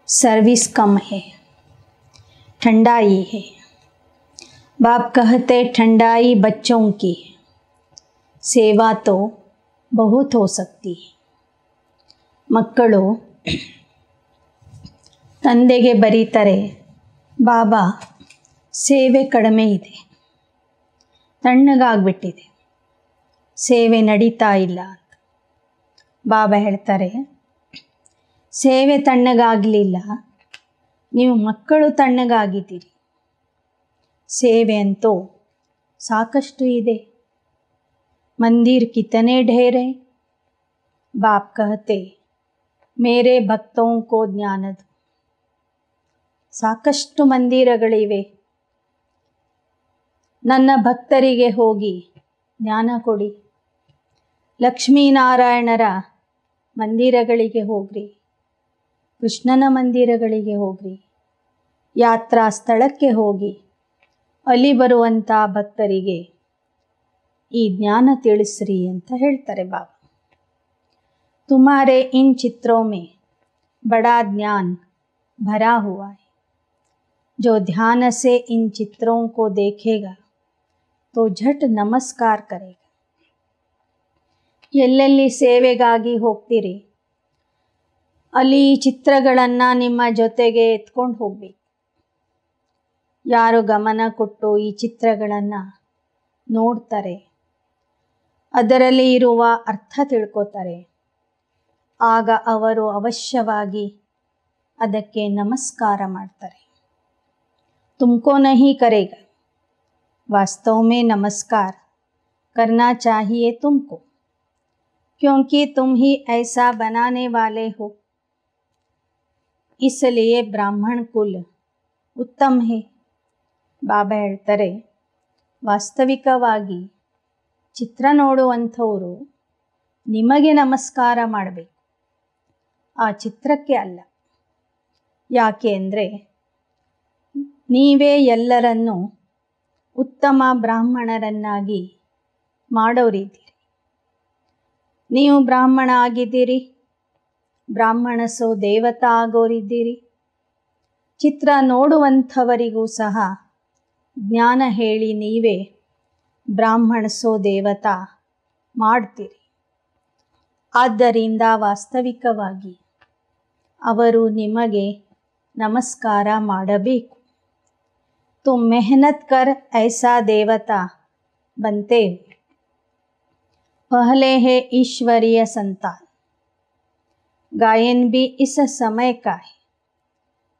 सर्विस कम है, ठंडाई है। बाप कहते ठंडाई बच्चों की, सेवा तो बहुत हो सकती है। ಮಕ್ಕಳು ತಂದೆಗೆ ಬರೀತಾರೆ, ಬಾಬಾ ಸೇವೆ ಕಡಿಮೆ ಇದೆ, ತಣ್ಣಗಾಗ್ಬಿಟ್ಟಿದೆ, ಸೇವೆ ನಡೀತಾ ಇಲ್ಲ ಅಂತ. ಬಾಬಾ ಹೇಳ್ತಾರೆ, ಸೇವೆ ತಣ್ಣಗಾಗಲಿಲ್ಲ, ನೀವು ಮಕ್ಕಳು ತಣ್ಣಗಾಗಿದ್ದೀರಿ. ಸೇವೆ ಅಂತೂ ಸಾಕಷ್ಟು ಇದೆ. ಮಂದಿರ್ ಕಿತನೆ ढेर है। बाप कहते मेरे भक्तों को ज्ञान दो। ಸಾಕಷ್ಟು ಮಂದಿರಗಳಿವೆ, ನನ್ನ ಭಕ್ತರಿಗೆ ಹೋಗಿ ಜ್ಞಾನ ಕೊಡಿ. ಲಕ್ಷ್ಮೀನಾರಾಯಣರ ಮಂದಿರಗಳಿಗೆ ಹೋಗ್ರಿ, ಕೃಷ್ಣನ ಮಂದಿರಗಳಿಗೆ ಹೋಗ್ರಿ, ಯಾತ್ರಾ ಸ್ಥಳಕ್ಕೆ ಹೋಗಿ ಅಲ್ಲಿ ಬರುವಂಥ ಭಕ್ತರಿಗೆ ಈ ಜ್ಞಾನ ತಿಳಿಸ್ರಿ ಅಂತ ಹೇಳ್ತಾರೆ ಬಾಬಾ. तुम्हारे इन चित्रों में बड़ा ज्ञान भरा हुआ है। जो ध्यान से इन चित्रों को देखेगा तो झट नमस्कार करेगा। ಎಲ್ಲೆಲ್ಲಿ ಸೇವೆಗಾಗಿ ಹೋಗ್ತೀರಿ ಅಲ್ಲಿ ಈ ಚಿತ್ರಗಳನ್ನು ನಿಮ್ಮ ಜೊತೆಗೆ ಎತ್ಕೊಂಡು ಹೋಗಬೇಕು. ಯಾರು ಗಮನ ಕೊಟ್ಟು ಈ ಚಿತ್ರಗಳನ್ನು ನೋಡ್ತಾರೆ, ಅದರಲ್ಲಿ ಇರುವ ಅರ್ಥ ತಿಳ್ಕೊತಾರೆ, ಆಗ ಅವರು ಅವಶ್ಯವಾಗಿ ಅದಕ್ಕೆ ನಮಸ್ಕಾರ ಮಾಡ್ತಾರೆ. तुमको नहीं करेगा, वास्तव में नमस्कार करना चाहिए तुमको, क्योंकि तुम ही ऐसा बनाने वाले हो। इसलिए ब्राह्मण कुल उत्तम है। ಬಾಬಾ ಹೇಳ್ತಾರೆ, ವಾಸ್ತವಿಕವಾಗಿ ಚಿತ್ರ ನೋಡುವಂಥವರು ನಿಮಗೆ ನಮಸ್ಕಾರ ಮಾಡಬೇಕು, ಆ ಚಿತ್ರಕ್ಕೆ ಅಲ್ಲ. ಯಾಕೆ ಅಂದರೆ ನೀವೇ ಎಲ್ಲರನ್ನೂ ಉತ್ತಮ ಬ್ರಾಹ್ಮಣರನ್ನಾಗಿ ಮಾಡೋರಿದ್ದೀರಿ. ನೀವು ಬ್ರಾಹ್ಮಣ ಆಗಿದ್ದೀರಿ, ಬ್ರಾಹ್ಮಣಸೋ ದೇವತಾ ಆಗೋರಿದ್ದೀರಿ. ಚಿತ್ರ ನೋಡುವಂಥವರಿಗೂ ಸಹ ಜ್ಞಾನ ಹೇಳಿ ನೀವೇ ಬ್ರಾಹ್ಮಣಸೋ ದೇವತಾ ಮಾಡ್ತೀರಿ. ಆದ್ದರಿಂದ ವಾಸ್ತವಿಕವಾಗಿ ಅವರು ನಿಮಗೆ ನಮಸ್ಕಾರ ಮಾಡಬೇಕು. तुम मेहनत कर ऐसा देवता बनते हो, पहले है ईश्वरीय संतान। गायन भी इस समय का है।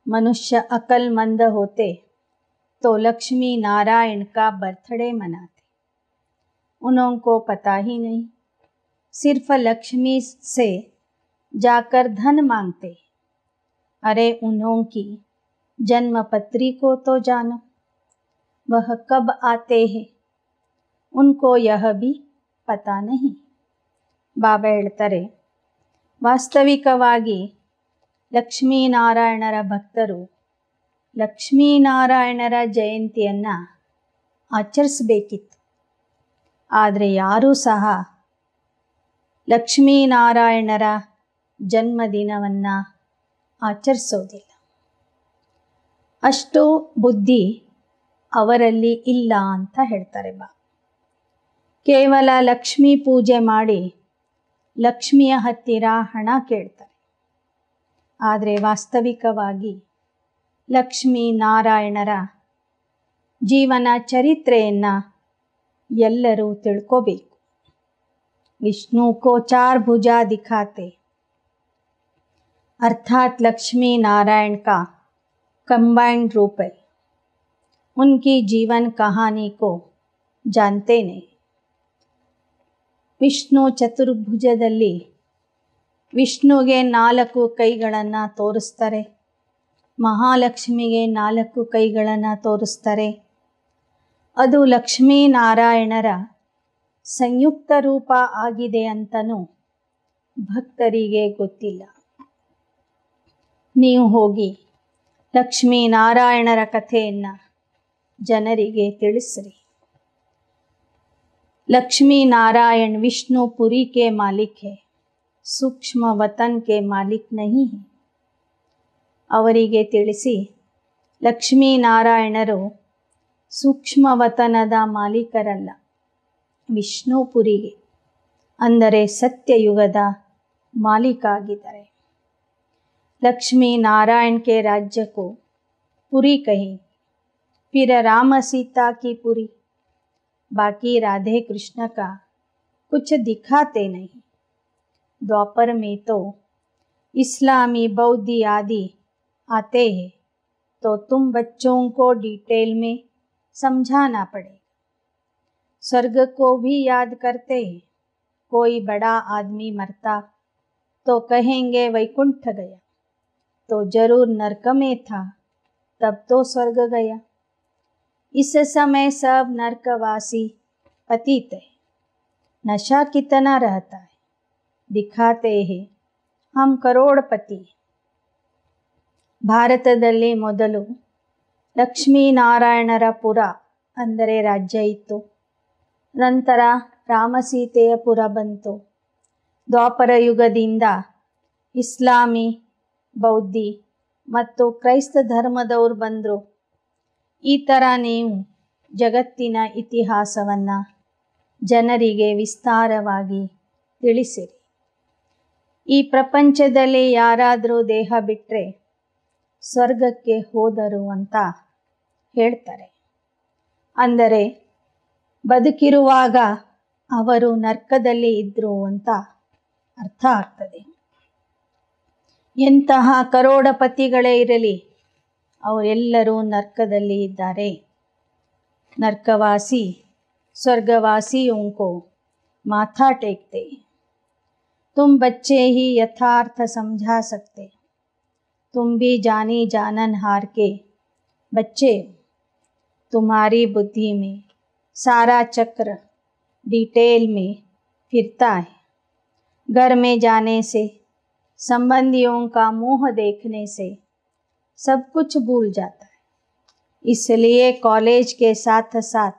मनुष्य अक्लमंद होते तो लक्ष्मी नारायण का बर्थडे मनाते, उनको पता ही नहीं, सिर्फ लक्ष्मी से जाकर धन मांगते। अरे उन्हों की जन्म पत्री को तो जानो, वह कब आते हैं, उनको यह भी पता नहीं। ಬಾಬಾ ಹೇಳ್ತಾರೆ, ವಾಸ್ತವಿಕವಾಗಿ ಲಕ್ಷ್ಮೀನಾರಾಯಣರ ಭಕ್ತರು ಲಕ್ಷ್ಮೀನಾರಾಯಣರ ಜಯಂತಿಯನ್ನು ಆಚರಿಸಬೇಕಿತ್ತು. ಆದರೆ ಯಾರೂ ಸಹ ಲಕ್ಷ್ಮೀನಾರಾಯಣರ ಜನ್ಮದಿನವನ್ನು ಆಚರಿಸೋದಿಲ್ಲ. ಅಷ್ಟು ಬುದ್ಧಿ ಅವರಲ್ಲಿ ಇಲ್ಲ ಅಂತ ಹೇಳ್ತಾರೆ ಬಾಬಾ. ಕೇವಲ ಲಕ್ಷ್ಮೀ ಪೂಜೆ ಮಾಡಿ ಲಕ್ಷ್ಮಿಯ ಹತ್ತಿರ ಹಣ ಕೇಳ್ತಾರೆ. ಆದರೆ ವಾಸ್ತವಿಕವಾಗಿ ಲಕ್ಷ್ಮೀನಾರಾಯಣರ ಜೀವನ ಚರಿತ್ರೆಯನ್ನು ಎಲ್ಲರೂ ತಿಳ್ಕೋಬೇಕು. विष्णु को चार भुजा दिखाते, अर्थात लक्ष्मी नारायण का कंबाइंड रूप है। उनकी जीवन कहानी को जानते नहीं। ವಿಷ್ಣು ಚತುರ್ಭುಜದಲ್ಲಿ ವಿಷ್ಣುಗೆ 4 ಕೈಗಳನ್ನು ತೋರಿಸ್ತಾರೆ, ಮಹಾಲಕ್ಷ್ಮಿಗೆ 4 ಕೈಗಳನ್ನು ತೋರಿಸ್ತಾರೆ. ಅದು ಲಕ್ಷ್ಮೀನಾರಾಯಣರ ಸಂಯುಕ್ತ ರೂಪ ಆಗಿದೆ ಅಂತನೂ ಭಕ್ತರಿಗೆ ಗೊತ್ತಿಲ್ಲ. ನೀವು ಹೋಗಿ ಲಕ್ಷ್ಮೀನಾರಾಯಣರ ಕಥೆಯನ್ನು ಜನರಿಗೆ ತಿಳಿಸ್ರಿ. लक्ष्मी नारायण विष्णुपुरी के मालिक है, ಸೂಕ್ಷ್ಮ ವತನ್ ಕೆ ಮಾಲಿಕ್ ನಹೀ ಹೈ. ಅವರಿಗೆ ತಿಳಿಸಿ, ಲಕ್ಷ್ಮೀನಾರಾಯಣರು ಸೂಕ್ಷ್ಮವತನದ ಮಾಲೀಕರಲ್ಲ, ವಿಷ್ಣುಪುರಿಗೆ ಅಂದರೆ ಸತ್ಯಯುಗದ ಮಾಲೀಕಾಗಿದ್ದಾರೆ. लक्ष्मी नारायण के राज्य को पुरी कहेंगे, फिर राम सीता की पुरी. बाकी राधे कृष्ण का कुछ दिखाते नहीं. द्वापर में तो इस्लामी बौद्धी आदि आते हैं, तो तुम बच्चों को डिटेल में समझाना पड़ेगा. स्वर्ग को भी याद करते हैं. कोई बड़ा आदमी मरता तो कहेंगे वैकुंठ गया, तो जरूर नरक में था, तब तो स्वर्ग गया. इस समय सब नरकवासी पतित है. नशा कितना रहता है, दिखाते हैं हम करोड़पति. ಭಾರತದಲ್ಲಿ ಮೊದಲು ಲಕ್ಷ್ಮೀನಾರಾಯಣರ ಪುರ ಅಂದರೆ ರಾಜ್ಯ ಇತ್ತು. ನಂತರ ರಾಮಸೀತೆಯ ಪುರ ಬಂತು. ದ್ವಾಪರ ಯುಗದಿಂದ ಇಸ್ಲಾಮಿ, ಬೌದ್ಧಿ ಮತ್ತು ಕ್ರೈಸ್ತ ಧರ್ಮದವರು ಬಂದರು. ಈ ಥರ ನೀವು ಜಗತ್ತಿನ ಇತಿಹಾಸವನ್ನು ಜನರಿಗೆ ವಿಸ್ತಾರವಾಗಿ ತಿಳಿಸಿರಿ. ಈ ಪ್ರಪಂಚದಲ್ಲಿ ಯಾರಾದರೂ ದೇಹ ಬಿಟ್ಟರೆ ಸ್ವರ್ಗಕ್ಕೆ ಹೋದರು ಅಂತ ಹೇಳ್ತಾರೆ. ಅಂದರೆ ಬದುಕಿರುವಾಗ ಅವರು ನರ್ಕದಲ್ಲಿ ಇದ್ದರು ಅಂತ ಅರ್ಥ ಆಗ್ತದೆ. ಎಂತಹ ಕರೋಡಪತಿಗಳೇ ಇರಲಿ, ಅವರೆಲ್ಲರೂ ನರ್ಕದಲ್ಲಿ ಇದ್ದಾರೆ. ನರ್ಕವಾಸಿ स्वर्गवासियों को माथा टेकते. तुम बच्चे ही यथार्थ समझा सकते. तुम भी जानी जाननहार के बच्चे. तुम्हारी बुद्धि में सारा चक्र डिटेल में फिरता है. घर में जाने से, संबंधियों का मुँह देखने से सब कुछ भूल जाता है. इसलिए कॉलेज के साथ साथ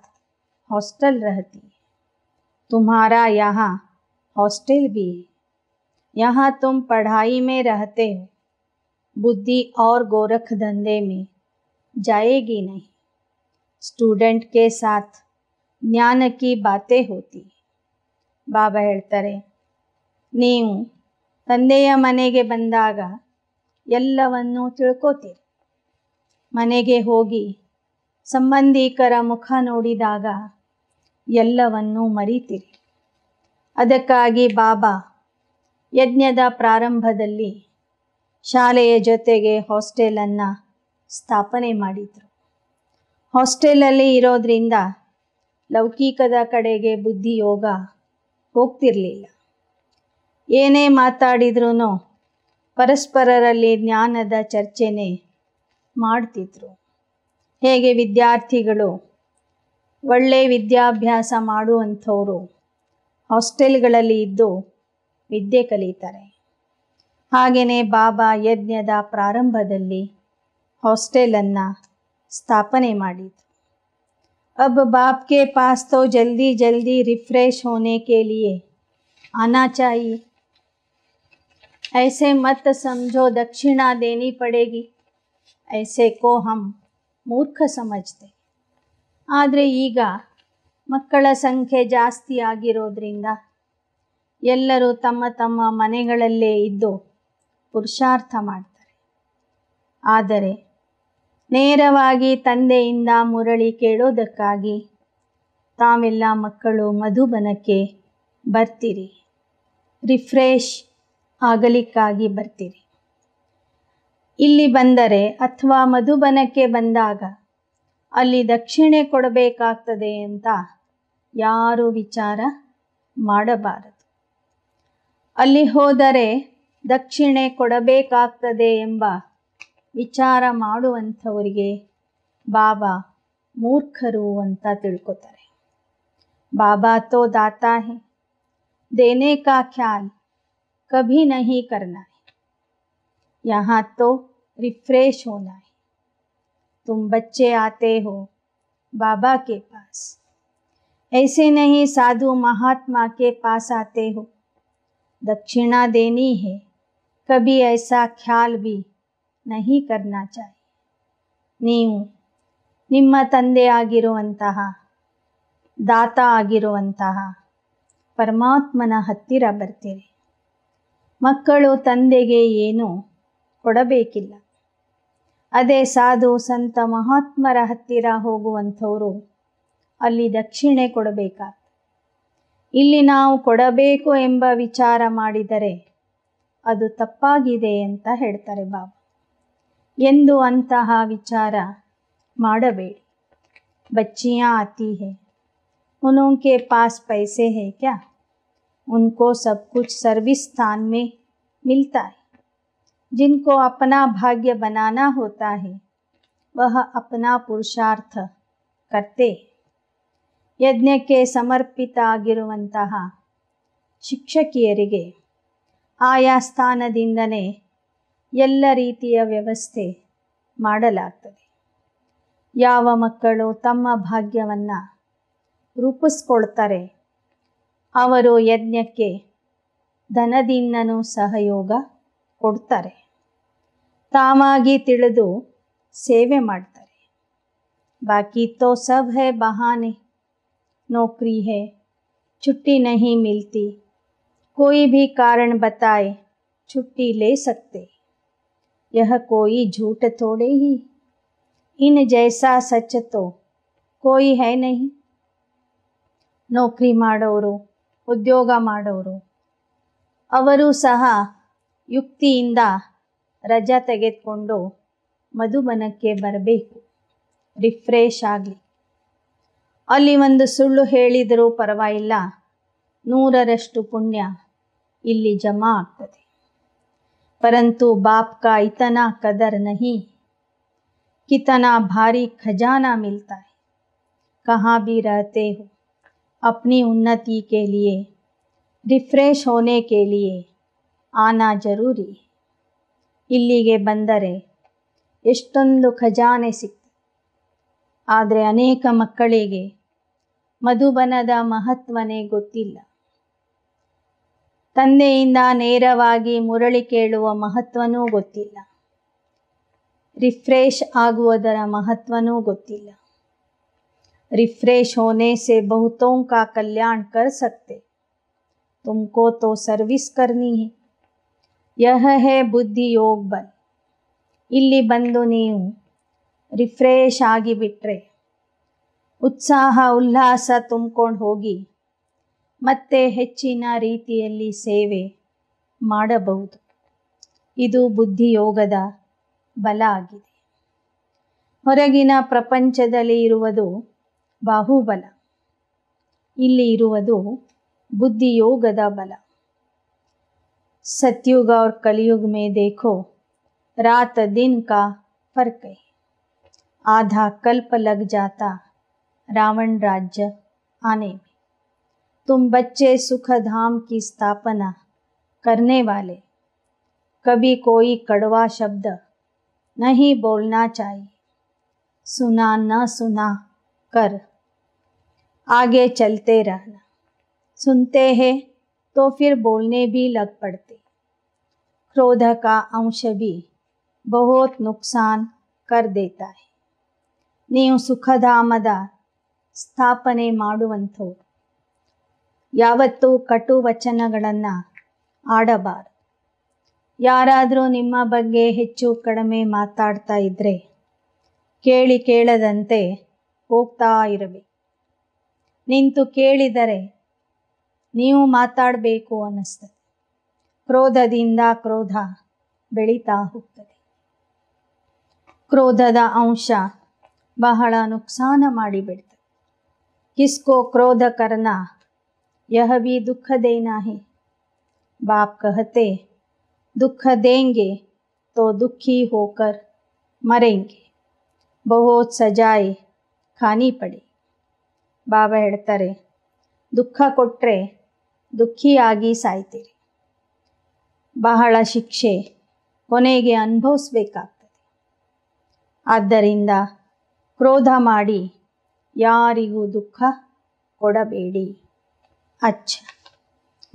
हॉस्टल रहती है. तुम्हारा यहाँ हॉस्टल भी है. यहाँ तुम पढ़ाई में रहते हो. बुद्धि और गोरख धंधे में जाएगी नहीं. स्टूडेंट के साथ ज्ञान की बातें होती है. ಬಾಬಾ ಹೇಳ್ತಾರೆ, ನೀವು ತಂದೆಯ ಮನೆಗೆ ಬಂದಾಗ ಎಲ್ಲವನ್ನೂ ತಿಳ್ಕೋತೀರಿ. ಮನೆಗೆ ಹೋಗಿ ಸಂಬಂಧಿಕರ ಮುಖ ನೋಡಿದಾಗ ಎಲ್ಲವನ್ನೂ ಮರೀತೀರಿ. ಅದಕ್ಕಾಗಿ ಬಾಬಾ ಯಜ್ಞದ ಪ್ರಾರಂಭದಲ್ಲಿ ಶಾಲೆಯ ಜೊತೆಗೆ ಹಾಸ್ಟೆಲನ್ನು ಸ್ಥಾಪನೆ ಮಾಡಿದರು. ಹಾಸ್ಟೆಲಲ್ಲಿ ಇರೋದ್ರಿಂದ ಲೌಕಿಕದ ಕಡೆಗೆ ಬುದ್ಧಿಯೋಗ ಹೋಗ್ತಿರಲಿಲ್ಲ. ಏನೇ ಮಾತಾಡಿದ್ರೂ ಪರಸ್ಪರರಲ್ಲಿ ಜ್ಞಾನದ ಚರ್ಚೆನೇ ಮಾಡ್ತಿದ್ರು. ಹೇಗೆ ವಿದ್ಯಾರ್ಥಿಗಳು ಒಳ್ಳೆಯ ವಿದ್ಯಾಭ್ಯಾಸ ಮಾಡುವಂಥವರು ಹಾಸ್ಟೆಲ್ಗಳಲ್ಲಿ ಇದ್ದು ವಿದ್ಯೆ ಕಲಿತಾರೆ, ಹಾಗೆಯೇ ಬಾಬಾ ಯಜ್ಞದ ಪ್ರಾರಂಭದಲ್ಲಿ ಹಾಸ್ಟೆಲನ್ನು ಸ್ಥಾಪನೆ ಮಾಡಿದರು. अब बाप के पास तो जल्दी जल्दी रिफ्रेश होने के लिए आना चाहिए. ऐसे मत समझो दक्षिणा देनी पड़ेगी. ऐसे को हम ಮೂರ್ಖ ಸಮಜ್ತೆ. ಆದರೆ ಈಗ ಮಕ್ಕಳ ಸಂಖ್ಯೆ ಜಾಸ್ತಿ ಆಗಿರೋದ್ರಿಂದ ಎಲ್ಲರೂ ತಮ್ಮ ತಮ್ಮ ಮನೆಗಳಲ್ಲೇ ಇದ್ದು ಪುರುಷಾರ್ಥ ಮಾಡ್ತಾರೆ. ಆದರೆ ನೇರವಾಗಿ ತಂದೆಯಿಂದ ಮುರಳಿ ಕೇಳೋದಕ್ಕಾಗಿ ತಾವೆಲ್ಲ ಮಕ್ಕಳು ಮಧುಬನಕ್ಕೆ ಬರ್ತೀರಿ. ರಿಫ್ರೆಶ್ ಆಗಲಿಕ್ಕಾಗಿ ಬರ್ತೀರಿ. ಇಲ್ಲಿ ಬಂದರೆ ಅಥವಾ ಮಧುಬನಕ್ಕೆ ಬಂದಾಗ ಅಲ್ಲಿ ದಕ್ಷಿಣೆ ಕೊಡಬೇಕಾಗ್ತದೆ ಅಂತ ಯಾರೂ ವಿಚಾರ ಮಾಡಬಾರದು. ಅಲ್ಲಿ ಹೋದರೆ ದಕ್ಷಿಣೆ ಕೊಡಬೇಕಾಗ್ತದೆ ಎಂಬ ವಿಚಾರ ಮಾಡುವಂಥವರಿಗೆ ಬಾಬಾ ಮೂರ್ಖರು ಅಂತ ತಿಳ್ಕೊತಾರೆ. ಬಾಬಾ ತೋ ದಾತಾ ಹೈ, ದೇನೆ ಕಾ ಖ್ಯಾಲ್ ಕಭಿ ನಹೀ ಕರ್ನಾ ಹೈ. यहाँ तो रिफ्रेश होना है. तुम बच्चे आते हो बाबा के पास, ऐसे नहीं साधु महात्मा के पास आते हो दक्षिणा देनी है, कभी ऐसा ख्याल भी नहीं करना चाहिए. ನೀವು ನಿಮ್ಮ ತಂದೆಯಾಗಿರುವಂತಹ ದಾತ ಆಗಿರುವಂತಹ ಪರಮಾತ್ಮನ ಹತ್ತಿರ ಬರ್ತೀರಿ. ಮಕ್ಕಳು ತಂದೆಗೆ ಏನು ಕೊಡಬೇಕಿಲ್ಲ. ಅದೇ ಸಾಧು ಸಂತ ಮಹಾತ್ಮರ ಹತ್ತಿರ ಹೋಗುವಂಥವರು ಅಲ್ಲಿ ದಕ್ಷಿಣೆ ಕೊಡಬೇಕಾಗ್ತದೆ. ಇಲ್ಲಿ ನಾವು ಕೊಡಬೇಕು ಎಂಬ ವಿಚಾರ ಮಾಡಿದರೆ ಅದು ತಪ್ಪಾಗಿದೆ ಅಂತ ಹೇಳ್ತಾರೆ ಬಾಬಾ. ಎಂದು ಅಂತಹ ವಿಚಾರ ಮಾಡಬೇಡಿ. ಬಚ್ಚಿಯಾँ आती है, उनके पास पैसे है क्या? उनको सब कुछ सर्विस स्थान में मिलता है. जिनको अपना भाग्य बनाना होता है वह अपना पुरुषार्थ करते. ಯಜ್ಞಕ್ಕೆ ಸಮರ್ಪಿತ ಆಗಿರುವಂತಹ ಶಿಕ್ಷಕಿಯರಿಗೆ ಆಯಾ ಸ್ಥಾನದಿಂದನೇ ಎಲ್ಲ ರೀತಿಯ ವ್ಯವಸ್ಥೆ ಮಾಡಲಾಗ್ತದೆ. ಯಾವ ಮಕ್ಕಳು ತಮ್ಮ ಭಾಗ್ಯವನ್ನು ರೂಪಿಸ್ಕೊಳ್ತಾರೆ ಅವರು ಯಜ್ಞಕ್ಕೆ ಧನದಿಂದನೂ ಸಹಯೋಗ ಕೊಡ್ತಾರೆ. ತಾವಾಗಿ ತಿಳಿದು ಸೇವೆ ಮಾಡ್ತಾರೆ. ಬಾಕಿ ತೋ ಸಬ್ ಹೈ ಬಹಾನೆ. नौकरी है, छुट्टी नहीं मिलती, कोई भी कारण बताए छुट्टी ले सकते. यह कोई झूठ थोड़े ही. इन जैसा सच तो कोई है नहीं. ನೌಕರಿ ಮಾಡೋರು, ಉದ್ಯೋಗ ಮಾಡೋರು ಅವರು ಸಹ ಯುಕ್ತಿಯಿಂದ ರಜಾ ತೆಗೆದುಕೊಂಡು ಮಧುಬನಕ್ಕೆ ಬರಬೇಕು, ರಿಫ್ರೆಶ್ ಆಗಲಿ. ಅಲ್ಲಿ ಒಂದು ಸುಳ್ಳು ಹೇಳಿದರೂ ಪರವಾಗಿಲ್ಲ, 100ರಷ್ಟು ಪುಣ್ಯ ಇಲ್ಲಿ ಜಮಾ ಆಗ್ತದೆ. ಪರಂತು ಬಾಪ್ ಕಾ ಇತನಾ ಕದರ್ ನಹೀ, कितना भारी खजाना मिलता है. कहाँ भी रहते हो, अपनी उन्नति के लिए, रिफ्रेश होने के लिए आना जरूरी है. ಇಲ್ಲಿಗೆ ಬಂದರೆ ಎಷ್ಟೊಂದು ಖಜಾನೆ ಸಿಗ್ತದೆ. ಆದರೆ ಅನೇಕ ಮಕ್ಕಳಿಗೆ ಮಧುಬನದ ಮಹತ್ವನೇ ಗೊತ್ತಿಲ್ಲ. ತಂದೆಯಿಂದ ನೇರವಾಗಿ ಮುರಳಿ ಕೇಳುವ ಮಹತ್ವನೂ ಗೊತ್ತಿಲ್ಲ. ರಿಫ್ರೆಶ್ ಆಗುವುದರ ಮಹತ್ವನೂ ಗೊತ್ತಿಲ್ಲ. रिफ्रेश होने से बहुतों का कल्याण कर सकते. तुमको तो सर्विस करनी है. यह है बुद्धि योग बल. ಇಲ್ಲಿ ಬಂದು ನೀವು ರಿಫ್ರೆಶ್ ಆಗಿಬಿಟ್ರೆ ಉತ್ಸಾಹ ಉಲ್ಲಾಸ ತುಂಬಿಕೊಂಡು ಹೋಗಿ ಮತ್ತೆ ಹೆಚ್ಚಿನ ರೀತಿಯಲ್ಲಿ ಸೇವೆ ಮಾಡಬಹುದು. ಇದು ಬುದ್ಧಿಯೋಗದ ಬಲ ಆಗಿದೆ. ಹೊರಗಿನ ಪ್ರಪಂಚದಲ್ಲಿ ಇರುವುದು ಬಾಹುಬಲ, ಇಲ್ಲಿ ಇರುವುದು ಬುದ್ಧಿಯೋಗದ ಬಲ. सतयुग और कलयुग में देखो, रात दिन का फर्क है. आधा कल्प लग जाता रावण राज्य आने में. तुम बच्चे सुख धाम की स्थापना करने वाले, कभी कोई कड़वा शब्द नहीं बोलना चाहिए. सुना न सुना कर आगे चलते रहना. सुनते हैं तो फिर बोलने भी लग पड़ते. क्रोध का अंश भी बहुत नुकसान कर देता है. ನೀವು ಸುಖಧಾಮದ ಸ್ಥಾಪನೆ ಮಾಡುವಂಥವ್ರು ಯಾವತ್ತೂ ಕಟು ವಚನಗಳನ್ನು ಆಡಬಾರದು. ಯಾರಾದರೂ ನಿಮ್ಮ ಬಗ್ಗೆ ಹೆಚ್ಚು ಕಡಿಮೆ ಮಾತಾಡ್ತಾ ಇದ್ದರೆ ಕೇಳದಂತೆ ಹೋಗ್ತಾ ಇರಬೇಕು. ನಿಂತು ಕೇಳಿದರೆ ನೀವು ಮಾತಾಡಬೇಕು ಅನ್ನಿಸ್ತದೆ. ಕ್ರೋಧದಿಂದ ಕ್ರೋಧ ಬೆಳೀತಾ ಹೋಗ್ತದೆ. ಕ್ರೋಧದ ಅಂಶ ಬಹಳ ನುಕ್ಸಾನ ಮಾಡಿಬಿಡ್ತದೆ. ಕಿಸ್ಕೋ ಕ್ರೋಧ करना यह भी दुख देना है. बाप कहते दुख देंगे तो दुखी होकर मरेंगे. बहुत सजाए खानी पड़ी. ಬಾಬಾ ಹೇಳ್ತಾರೆ, ದುಃಖ ಕೊಟ್ಟರೆ ದುಃಖಿಯಾಗಿ ಸಾಯ್ತೀರಿ. ಬಹಳ ಶಿಕ್ಷೆ ಕೊನೆಗೆ ಅನುಭವಿಸ್ಬೇಕಾಗ್ತದೆ. ಆದ್ದರಿಂದ ಕ್ರೋಧ ಮಾಡಿ ಯಾರಿಗೂ ದುಃಖ ಕೊಡಬೇಡಿ. ಅಚ್ಚ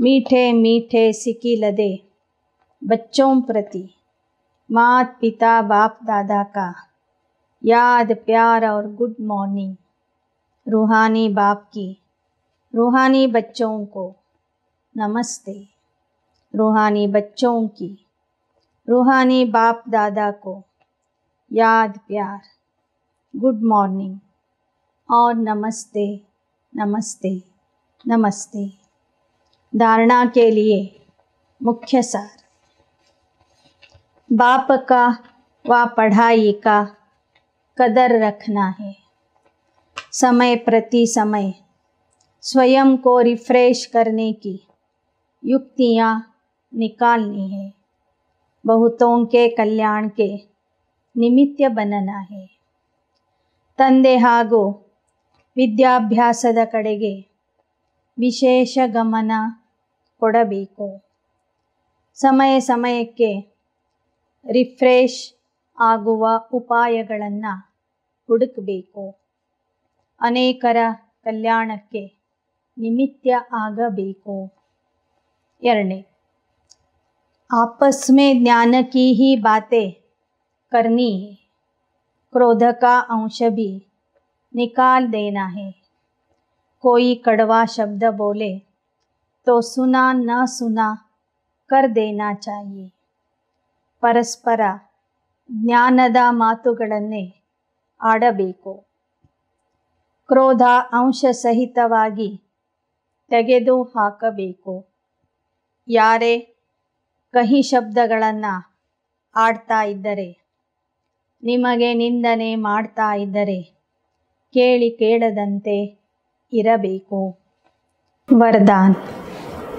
मीठे मीठे सिकिलदे बच्चों प्रति मात पिता बाप दादा का याद प्यार और गुड मॉर्निंग। रूहानी बाप की रूहानी बच्चों को नमस्ते। रूहानी बच्चों की रूहानी बाप दादा को याद प्यार गुड मॉर्निंग और नमस्ते नमस्ते नमस्ते। धारणा के लिए मुख्य सार। बाप का व पढ़ाई का कदर रखना है। समय प्रति समय स्वयं को रिफ्रेश करने की युक्तियाँ निकालनी है। बहुतों के कल्याण के निमित्त बनना है। ತಂದೆ ಹಾಗೂ ವಿದ್ಯಾಭ್ಯಾಸದ ಕಡೆಗೆ ವಿಶೇಷ ಗಮನ ಕೊಡಬೇಕು. ಸಮಯ ಸಮಯಕ್ಕೆ ರಿಫ್ರೆಶ್ ಆಗುವ ಉಪಾಯಗಳನ್ನು ಹುಡುಕಬೇಕು. ಅನೇಕರ ಕಲ್ಯಾಣಕ್ಕೆ ನಿಮಿತ್ತ ಆಗಬೇಕು. 2. आपस में ज्ञान की ही बातें करनी है। क्रोध का अंश भी निकाल देना है। कोई कड़वा शब्द बोले तो सुना न सुना कर देना चाहिए. ಪರಸ್ಪರ ಜ್ಞಾನದ ಮಾತುಗಳನ್ನೇ ಆಡಬೇಕು. ಕ್ರೋಧ ಅಂಶ ಸಹಿತವಾಗಿ ತೆಗೆದು ಹಾಕಬೇಕು. ಯಾರೇ ಕಹಿ ಶಬ್ದಗಳನ್ನು ಆಡ್ತಾ ಇದ್ದರೆ, ನಿಮಗೆ ನಿಂದನೆ ಮಾಡ್ತಾ ಇದ್ದರೆ ಕೇಳಿ ಕೇಳದಂತೆ ಇರಬೇಕು. वरदान।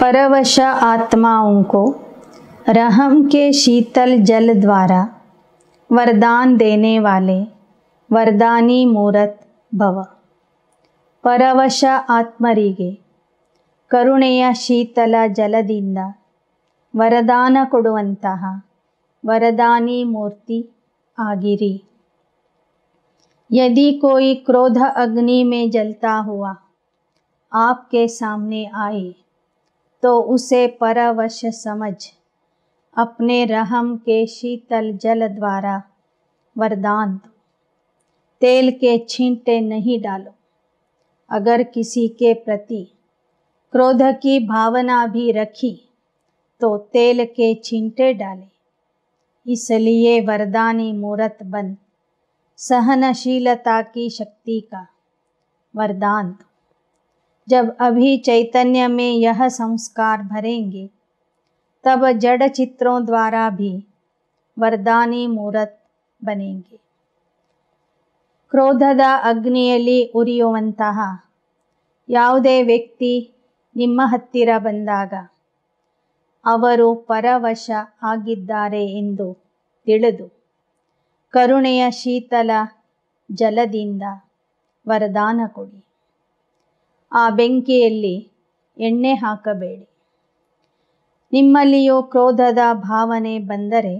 परवश आत्माओं को रहम के शीतल जल द्वारा वरदान देने वाले वरदानी मूरत भव. ಪರವಶ ಆತ್ಮರಿಗೆ ಕರುಣೆಯ ಶೀತಲ ಜಲದಿಂದ ವರದಾನ ಕೊಡುವಂತಹ वरदानी मूर्ति आगिरी. यदि कोई क्रोध अग्नि में जलता हुआ आपके सामने आए तो उसे परवश समझ अपने रहम के शीतल जल द्वारा वरदान दो. तेल के छींटे नहीं डालो. अगर किसी के प्रति क्रोध की भावना भी रखी तो तेल के छींटे डाले. इसलिए वरदानी मूरत बन सहनशीलता की शक्ति का वरदान दो. जब अभी चैतन्य में यह संस्कार भरेंगे तब जड़ चित्रों द्वारा भी वरदानी मूरत बनेंगे. ಕ್ರೋಧದ ಅಗ್ನಿಯಲ್ಲಿ ಉರಿಯುವಂತಹ ಯಾವುದೇ ವ್ಯಕ್ತಿ ನಿಮ್ಮ ಹತ್ತಿರ ಬಂದಾಗ ಅವರು ಪರವಶ ಆಗಿದ್ದಾರೆ ಎಂದು ತಿಳಿದು ಕರುಣೆಯ ಶೀತಲ ಜಲದಿಂದ ವರದಾನ ಕೊಡಿ. ಆ ಬೆಂಕಿಯಲ್ಲಿ ಎಣ್ಣೆ ಹಾಕಬೇಡಿ. ನಿಮ್ಮಲ್ಲಿಯೂ ಕ್ರೋಧದ ಭಾವನೆ ಬಂದರೆ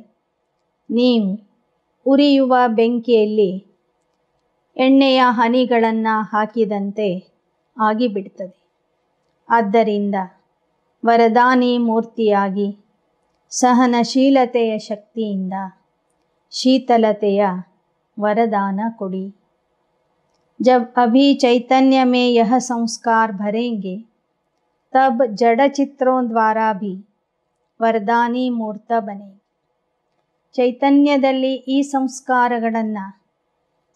ನೀವು ಉರಿಯುವ ಬೆಂಕಿಯಲ್ಲಿ ಎಣ್ಣೆಯ ಹನಿಗಳನ್ನು ಹಾಕಿದಂತೆ ಆಗಿಬಿಡ್ತದೆ. ಆದ್ದರಿಂದ ವರದಾನಿ ಮೂರ್ತಿಯಾಗಿ ಸಹನಶೀಲತೆಯ ಶಕ್ತಿಯಿಂದ शीतलतेय वरदान कोड़ी. जब अभी चैतन्य में यह संस्कार भरेंगे तब जड़ चित्रों द्वारा भी वरदानी मूर्त बनेंगे. ಚೈತನ್ಯದಲ್ಲಿ ಈ ಸಂಸ್ಕಾರಗಳನ್ನು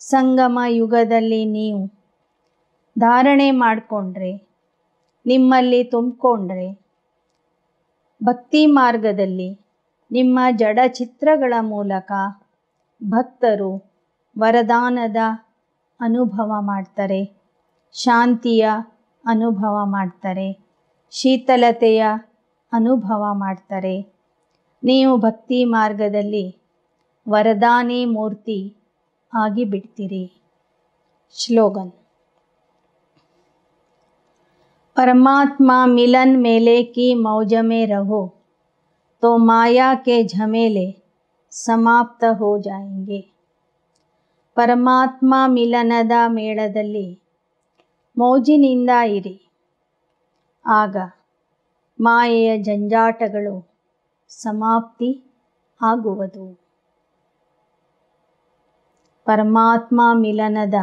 ಸಂಗಮ ಯುಗದಲ್ಲಿ ನೀವು ಧಾರಣೆ ಮಾಡಿಕೊಂಡ್ರೆ, ನಿಮ್ಮಲ್ಲಿ ತುಂಬಿಕೊಂಡ್ರೆ, ಭಕ್ತಿ ಮಾರ್ಗದಲ್ಲಿ ನಿಮ್ಮ ಜಡ ಚಿತ್ರಗಳ ಮೂಲಕ ಭಕ್ತರು ವರದಾನದ ಅನುಭವ ಮಾಡ್ತಾರೆ, ಶಾಂತಿಯ ಅನುಭವ ಮಾಡ್ತಾರೆ, ಶೀತಲತೆಯ ಅನುಭವ ಮಾಡ್ತಾರೆ. ನೀವು ಭಕ್ತಿ ಮಾರ್ಗದಲ್ಲಿ ವರದಾನಿ ಮೂರ್ತಿ ಆಗಿಬಿಡ್ತೀರಿ. श्लोगन। परमात्मा मिलन मेले की मौज में रहो तो माया के झमेले समाप्त हो जाएंगे. ಪರಮಾತ್ಮ ಮಿಲನದ ಮೇಳದಲ್ಲಿ ಮೋಜಿನಿಂದ ಇರಿ, ಆಗ ಮಾಯೆಯ ಜಂಜಾಟಗಳು ಸಮಾಪ್ತಿ ಆಗುವುದು. ಪರಮಾತ್ಮ ಮಿಲನದ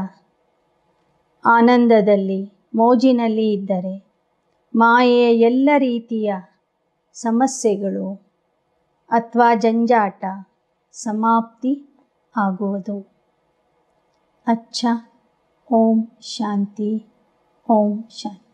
ಆನಂದದಲ್ಲಿ ಮೋಜಿನಲ್ಲಿ ಇದ್ದರೆ ಮಾಯೆಯ ಎಲ್ಲ ರೀತಿಯ ಸಮಸ್ಯೆಗಳು ಅಥವಾ ಜಂಜಾಟ ಸಮಾಪ್ತಿ ಆಗುವುದು. ಅಚ್ಚ. ಓಂ ಶಾಂತಿ. ಓಂ ಶಾಂತಿ.